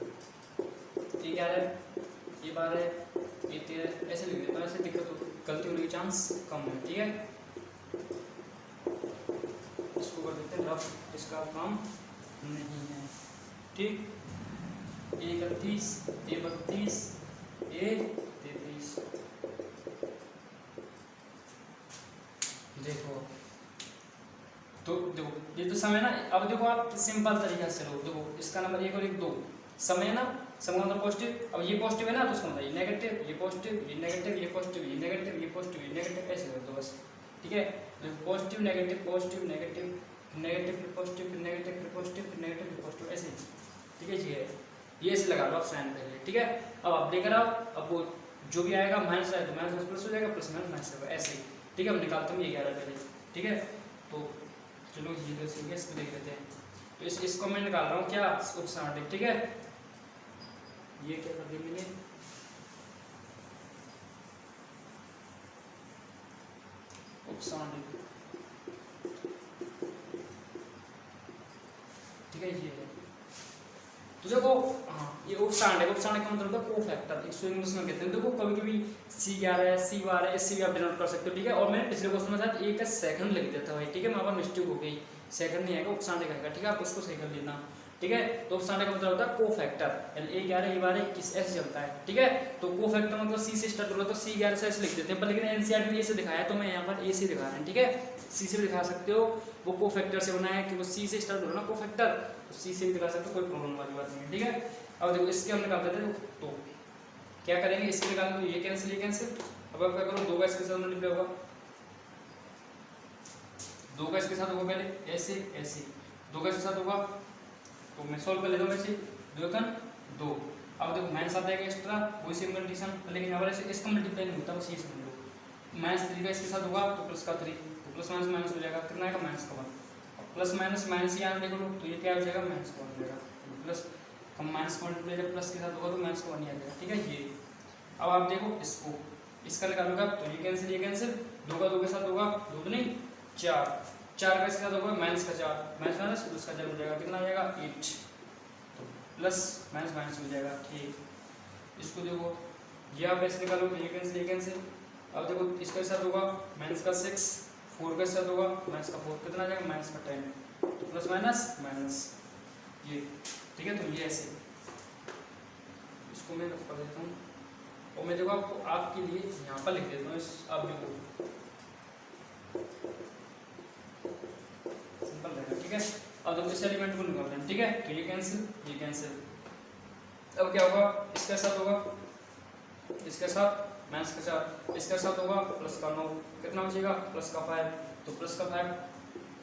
ये क्या है, ये 12 है, ये 13, ऐसे लिख देता हूँ, ऐसे दिक्कत हो गलती होने की चांस कम है, ठीक है। इसको कर देते हैं रफ, इसका काम नहीं है, ठीक। ए 31, ए 32, ए 33, देखो तो देखो ये तो समय ना। अब देखो आप सिंपल तरीका से लो, देखो इसका नंबर 1 और 1 2 समय ना, समय मतलब पॉजिटिव, अब ये पॉजिटिव है ना तो उसका मतलब ये नेगेटिव, ये पॉजिटिव, ये नेगेटिव, ये पॉजिटिव, ये नेगेटिव, ये पॉजिटिव, ये नेगेटिव, ऐसे कर दो बस, ठीक है। Positive negative positive negative negative फिर पॉजिटिव फिर नेगेटिव फिर पॉजिटिव फिर नेगेटिव फिर पॉजिटिव, ऐसे, ठीक है जी। है ये ऐसे लगा लो आप साइन पहले, ठीक है। अब आप लेकर आओ, अब वो जो भी आएगा माइनस आए तो माइनस प्लस हो जाएगा, प्लस माइनस माइनस होगा, ऐसे ही, ठीक है। अब निकालता हूँ ये 11 पहले, ठीक है। तो चलो ये तो इसको देख लेते हैं, तो इसको मैं निकाल रहा हूँ क्या, उपसांडिक, ठीक है। ये क्या कर देंगे, उपसांडिक, ठीक है। ये है तो देखो, हाँ ये उपसांडिक, उपसांडिक का मतलब होता है कोफैक्टर, इसको इंग्लिश में कहते हैं। देखो कभी कभी C11 C12 इससे भी आप डिनोट कर सकते हो, ठीक है। और मैंने पिछले क्वेश्चन में साथ एक सेकंड लिख दिया था भाई, ठीक है, वहाँ पर मिस्टेक हो गई, सेकंड नहीं आएगा, उपसांडिक आएगा, ठीक है। आप उसको सही कर लेना, ठीक है। तो उपसांडिक का मतलब होता है कोफैक्टर, यानी A11 A12 21 ऐसे चलता है, ठीक है। तो कोफैक्टर मतलब C से स्टार्ट होगा तो C11 से ऐसे लिख देते हैं, पर लेकिन एनसीईआरटी में ऐसे दिखाया तो मैं यहाँ पर A से दिखा रहा हूँ, ठीक है। C से भी दिखा सकते हो, वो कोफैक्टर से बना है कि वो C से स्टार्ट हो रहा है ना कोफैक्टर, तो C से भी दिखा सकते हो, कोई प्रॉब्लम वाली बात नहीं है, ठीक है। अब देखो इसके हम निकाल देते हैं, तो क्या करेंगे, इसके निकाल दो, ये कैंसिल, ये कैंसिल। अब आप क्या करो, 2 का इसके साथ मल्टीप्लाई होगा, 2 का इसके साथ होगा पहले, ऐसे ऐसे 2 का इसके साथ होगा, तो मैं सॉल्व कर लेता हूँ वैसे, 2 एकन 2। अब देखो माइनस आता है एक्स्ट्रा, वही सेम कंडीशन, लेकिन यहाँ पर ऐसे इसका मल्टीप्लाई नहीं होता, बस ये समझ लो। -3 का इसके साथ होगा तो प्लस का 3, तो प्लस माइनस माइनस हो जाएगा, कितना आएगा -1, प्लस माइनस माइनस ही आने देखो, तो ये क्या हो जाएगा, -1 हो जाएगा, प्लस हम माइनस का मल्टीप्लाई जब प्लस के साथ होगा तो माइनस का 1 ही आ जाएगा, ठीक है। ये अब आप देखो इसको, इसका निकालोगे तो ये कैंसिल, ये कैंसिल, 2 का 2 के साथ होगा, 2 दूनी 4, 4 का इसके साथ होगा माइनस का 4, माइनस माइनस प्लस का 4 हो जाएगा, कितना आ जाएगा 8, तो प्लस माइनस माइनस हो जाएगा, ठीक। इसको देखो ये आप ऐसे निकालो तो ये कैंसिल, ये कैंसिल। अब देखो इसका साथ होगा माइनस का 6, 4 का साथ होगा माइनस का 4, कितना आ जाएगा माइनस का 10, तो प्लस माइनस माइनस, ये, ठीक है। तो ये ऐसे, इसको मैं रफ कर देता हूँ, और मैं देखो आपको आपके लिए यहाँ पर लिख देता हूँ, आप देखो सिंपल रहेगा, ठीक है। अब देखो इस एलिमेंट को निकालना है, ठीक है। तो ये कैंसिल, ये कैंसिल, अब क्या होगा, इसके साथ होगा, इसके साथ माइनस का 4, इसके साथ होगा प्लस का 9, कितना बचेगा प्लस का 5, तो प्लस का 5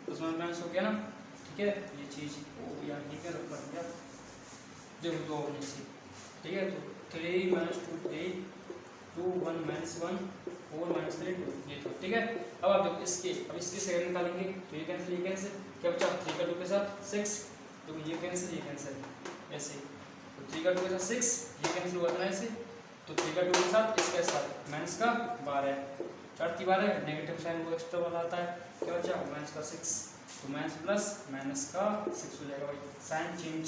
प्लस माइनस हो गया ना, ठीक है। ये चीज ओ यार ठीक है रख दिया, देखो दो होनी चाहिए, ठीक है। तो 3 - 2 3 2 1 - 1 4 - 3 2, ये तो ठीक है। अब आप देखो इसके, अब इसके सेकंड निकालेंगे तो ये कैंसिल, क्या बचा 3 का 2 के साथ 6, तो ये कैंसिल ऐसे, तो 3 का 2 के साथ 6, ये कैंसिल हुआ था ऐसे, तो 3 का 2 के साथ इसके साथ माइनस का 12, 4 × 12 नेगेटिव साइन वो एक्स्ट्रा वाला आता है, क्या बचा माइनस का 6, तो माइनस प्लस माइनस का 6 हो जाएगा भाई, साइन चेंज,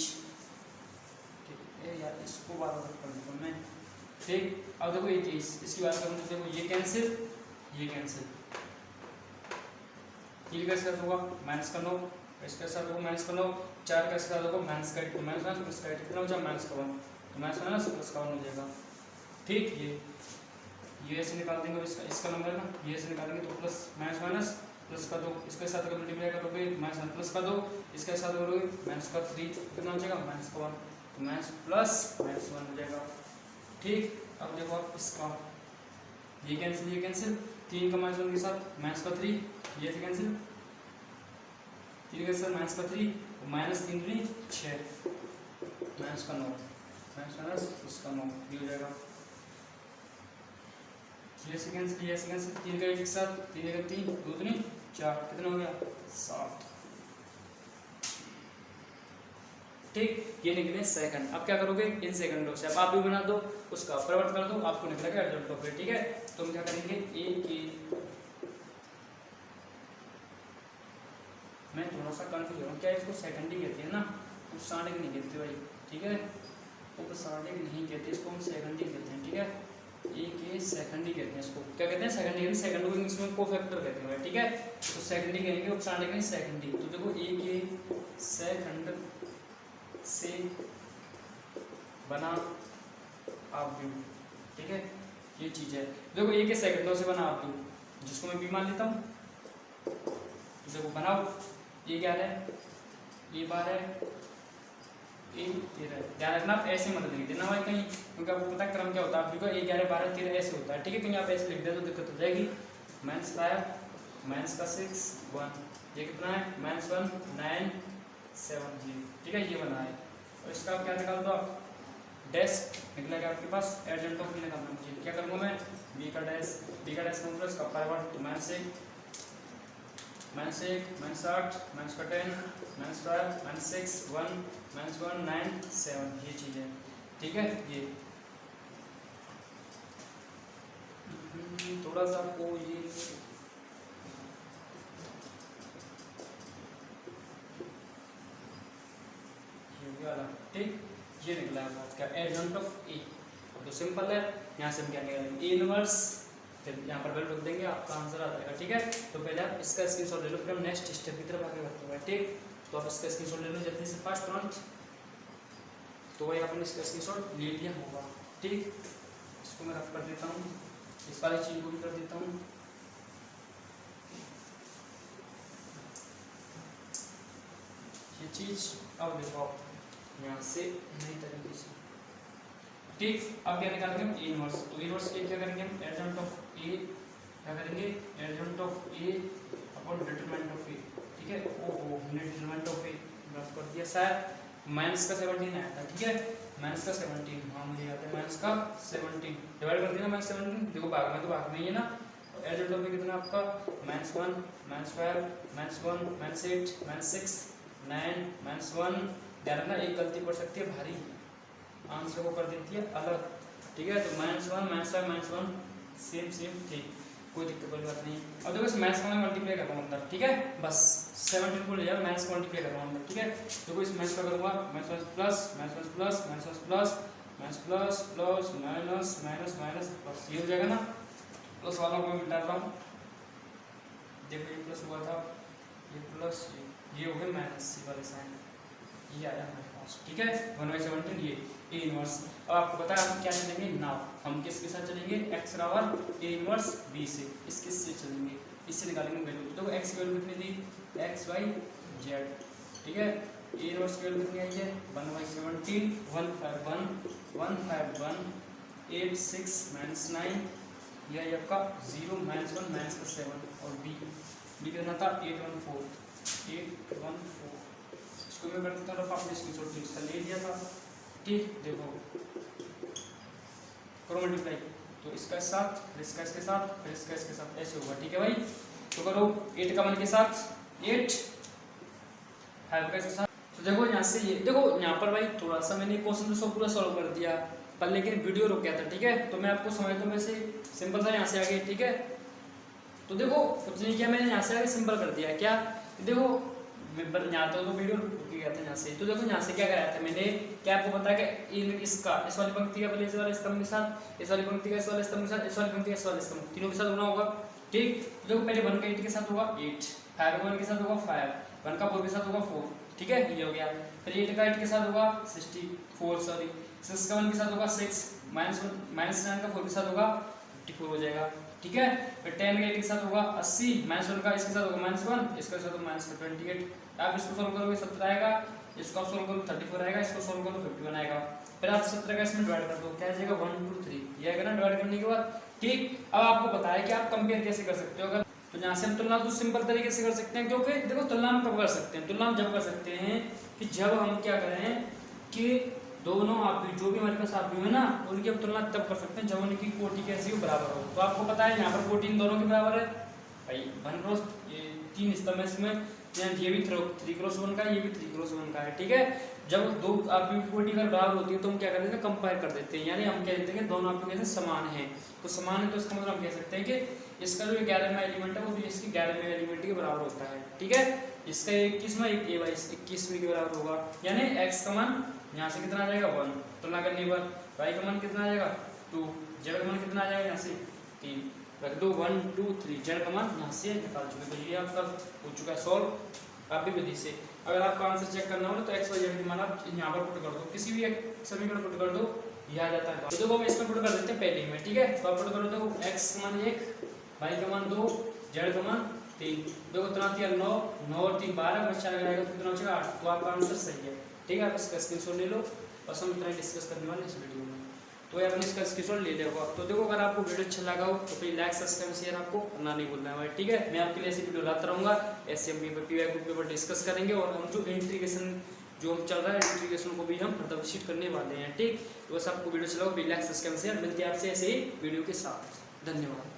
ठीक है यार इसको बार बार कर दूंगा मैं, ठीक। अब देखो ये चीज इसकी बात करूँ तो देखो ये कैंसिल, ये कैसे होगा माइनस का 9, इसके साथ होगा माइनस का 9, 4 का साथ होगा माइनस का 8, तो माइनस प्लस का 8 कितना हो जाएगा माइनस का 1, तो माइनस माइनस प्लस का 1 हो जाएगा, ठीक। ये ऐसे निकाल देंगे, इसका नंबर है ना, ये ऐसे निकालेंगे तो प्लस माइनस माइनस प्लस का 2, इसके साथ अगर मल्टीप्लाई करोगे माइनस प्लस का 2, इसके साथ करोगे माइनस का 3, कितना हो जाएगा माइनस का 1, तो माइनस प्लस माइनस 1 हो जाएगा, ठीक। अब देखो आप इसका ये कैंसिल 3 का -1 के साथ माइनस का 3, ये से कैंसिल 3 के साथ माइनस का 3, -3 3 6 माइनस का 9, माइनस प्लस का 9, ये हो जाएगा, ये से कैंसिल 3 का 1 के साथ 3 का 3 2 3 4, कितना हो गया 7, ठीक। ये निकले सेकंड। अब क्या करोगे इन सेकंडों से, अब आप भी बना दो, उसका परिवर्तन कर दो, आपको निकलेगा रिजल्ट ऑफ, ठीक है। तो हम क्या करेंगे ए के, मैं थोड़ा सा कंफ्यूज हूँ, क्या इसको सेकंड ही कहते हैं ना, उपसांडिक नहीं कहते भाई, ठीक है, उपसांडिक नहीं कहते इसको, हम सेकंड ही कहते हैं, ठीक है। ए के सेकंड ही कहते हैं इसको, क्या कहते हैं सेकंड ही, सेकंड को इंग्लिश में कोफैक्टर कहते हैं, ठीक है। तो सेकंड ही कहेंगे, उपसांडिक नहीं सेकंड ही। तो देखो ए के सेकंड से बना आव्यूह, ठीक है, ये चीज है। देखो ए के सेकंडों से बना आव्यूह, जिसको मैं बी मान लेता हूँ, तो देखो बनाओ, ये क्या है, ये बार है, ये 13, ध्यान रखना आप ऐसे मत लिख देना भाई कहीं, क्योंकि आपको पता है क्रम क्या होता है, आपको 1 11 12 13 ऐसे होता है, ठीक है। कहीं आप ऐसे लिख दे तो दिक्कत हो जाएगी, -5 -6 1, ये कितना है -1 9 7 0, ठीक है, ये बना है। और इसका आप क्या निकाल दो, आप डैश निकलेगा आपके पास, एडजेंट ऑफ निकालना मुझे, क्या करूँगा मैं बी का डैश का प्लस का पावर -1 -1 -8 -10 -5 -6 1 -1 9 7, ये चीज़ है, ठीक है। ये थोड़ा सा आपको ये वाला, ठीक, ये निकला है आपका एडजेंट ऑफ ए। तो सिंपल है, यहाँ से हम क्या निकालेंगे ए इनवर्स, फिर यहाँ पर वैल्यू रख देंगे, आपका आंसर आ जाएगा, ठीक है। तो पहले आप इसका स्क्रीनशॉट ले लो, फिर हम नेक्स्ट स्टेप की तरफ आगे बढ़ते हैं, ठीक। तो आप इसका स्क्रीनशॉट ले लो जल्दी से फास्ट तुरंत, तो वही आपने इसका स्क्रीनशॉट ले लिया होगा, ठीक। इसको मैं रफ कर देता हूँ, इस वाली चीज़ को भी कर देता हूँ, ये चीज़। अब देखो आप यहाँ से नई तरीके से, ठीक। अब क्या निकालेंगे हम ए इनवर्स, तो इनवर्स ए क्या करेंगे हम एडजेंट ऑफ ए, क्या करेंगे adjoint of A upon determinant of A, ठीक है। ओहो हमने डिटरमिनेंट ऑफ ए रफ कर दिया, शायद माइनस का 17 आया था, ठीक है, माइनस का 17, हाँ मुझे याद है माइनस का 17 डिवाइड कर दिया माइनस 17, देखो भाग में तो भाग में ही है ना, एडजेंट ऑफ ए कितना आपका -1 -5 -1 -8 -6 9 -1, ध्यान रखना एक गलती पड़ सकती है भारी, आंसर को कर देती है अलग, ठीक है। तो -1 -5 -1 सेम, ठीक, कोई दिक्कत वाली बात नहीं। अब देखो इस मैथ्स का मैं मल्टीप्लाई कर रहा हूँ अंदर, ठीक है, बस 17 को ले जाओ, मैथ्स को मल्टीप्लाई कर रहा हूँ अंदर, ठीक है। देखो इस मैथ्स का करूँगा -1 plus -1 plus -1 plus plus plus minus minus minus plus, ये हो जाएगा ना, प्लस वालों को मैं मिटा रहा हूँ, देखो ये प्लस हुआ था, ये प्लस, ये हो गया माइनस, सी वाले साइन, ये आया हमारे पास, ठीक है। 1/17 ये ए इनवर्स। अब आपको पता है हम क्या चलेंगे नाउ, हम किसके साथ चलेंगे एक्स बराबर ए इनवर्स बी से, इससे चलेंगे, इससे निकालेंगे वैल्यू। तो एक्स की वैल्यू कितनी थी, एक्स वाई जेड, ठीक है। ए इनवर्स की वैल्यू कितनी आई है 1/17 151 8 6 -9 यह आपका 0 -1 -7 और बी कितना था 814 इसको मैं कर देता हूँ आपने स्क्रीनशॉट इसका ले लिया था ठीक। देखो करो मल्टीप्लाई तो इसका साथ फिर इसका इसके साथ फिर इसका इसके साथ ऐसे होगा ठीक है भाई। तो करो 8 का 1 के साथ 8 5 का इसके साथ। तो देखो यहाँ से ये देखो यहाँ पर भाई थोड़ा सा मैंने क्वेश्चन तो पूरा सॉल्व कर दिया पर लेकिन वीडियो रुक गया था ठीक है। तो मैं आपको समझ दूँ वैसे सिंपल था यहाँ से आगे ठीक है। तो देखो कुछ नहीं किया मैंने यहाँ से आगे सिंपल कर दिया क्या देखो यहाँ तो वीडियो रुक गया था यहाँ से। तो देखो यहाँ से क्या कराया था मैंने क्या आपको पता है कि इसका इस वाली पंक्ति का पहले इस वाले स्तंभ के साथ इस वाली पंक्ति का इस वाले स्तंभ के साथ इस वाली पंक्ति का इस वाले स्तंभ तीनों के साथ होना होगा ठीक। तो देखो पहले 1 का 8 के साथ होगा 8 5 का 1 के साथ होगा 5 1 का 4 के साथ होगा 4 ठीक है ये हो गया। फिर 8 का 8 के साथ होगा 64 सॉरी 6 का 1 के साथ होगा 6 -9 का 4 के साथ होगा 54 हो जाएगा ठीक है। फिर 10 का 8 के साथ होगा 80 -1 का इसके साथ होगा -1 इसके साथ होगा -28 आप इसको सॉल्व करोगे 17 आएगा इसको सॉल्व करो 34 आएगा इसको सॉल्व करो 51 आएगा। फिर आप 17 का इसमें डिवाइड कर दो क्या आ जाएगा 1 2 3 ये आएगा ना डिवाइड करने के बाद ठीक। अब आपको पता है कि आप कंपेयर कैसे कर सकते हो अगर तो यहाँ से हम तुलना तो सिंपल तरीके से कर सकते हैं क्योंकि देखो तुलना हम कब कर सकते हैं तुलना हम जब कर सकते हैं कि जब हम क्या करें कि दोनों आप जो भी हमारे पास आप है ना उनकी हम तुलना तब कर सकते हैं जब उनकी कोटि कैसी हो बराबर हो। तो आपको पता है यहाँ पर कोटि दोनों के बराबर है भाई 1 क्रॉस 3 स्तंभ है इसमें ये भी 3x1 का ये भी 3x1 का है ठीक है। जब दो आपकी कोटि का बराबर होती है तो हम क्या कर देते हैं कंपेयर कर देते हैं यानी हम कह देते हैं कि दोनों आपके कैसे समान हैं। तो समान है तो इसका मतलब हम कह सकते हैं कि इसका जो 11वां एलिमेंट है वो भी इसकी 11वें एलिमेंट के बराबर होता है ठीक है। इसका 21वां 21वीं के बराबर होगा यानी x का मान यहाँ से कितना आ जाएगा 1 तुलना करने पर y का मान कितना आ जाएगा 2 z का मान कितना आ जाएगा यहाँ से 3 रख दो 1 2 3 z का मान यहाँ से निकाल चुके। तो ये आपका हो चुका है सॉल्व आप भी विधि से। अगर आपका आंसर चेक करना हो तो x y z के मान आप यहाँ पर पुट कर दो किसी भी एक समीकरण पुट कर दो ये आ जाता है। तो देखो हम इसमें पुट कर देते हैं पहले में ठीक है। तो आप पुट करो तो x का मान 1 y का मान 2 z का मान 3 देखो कितना 9 9 और 3 12 बच्चा लगाएगा तो कितना हो जाएगा 8 तो आपका आंसर सही है ठीक है। आप इसका स्क्रीनशॉट ले लो बस हम इतना डिस्कस करने वाले इस वीडियो में तो आपने इसका स्क्रीनशॉट ले लिया होगा। तो देखो अगर आपको वीडियो अच्छा लगा हो तो प्लीज लाइक सब्सक्राइब शेयर आपको करना नहीं भूलना है भाई ठीक है। मैं आपके लिए ऐसी वीडियो लाता रहूँगा ऐसे हम पीवाई ग्रुप पेपर डिस्कस करेंगे और हम जो इंटीग्रेशन जो हम चल रहा है इंटीग्रेशन को भी हम प्रदर्शित करने वाले हैं ठीक। तो बस आपको वीडियो चलाओ प्लीज लाइक सब्सक्राइब शेयर मिलते हैं आपसे ऐसे ही वीडियो के साथ धन्यवाद।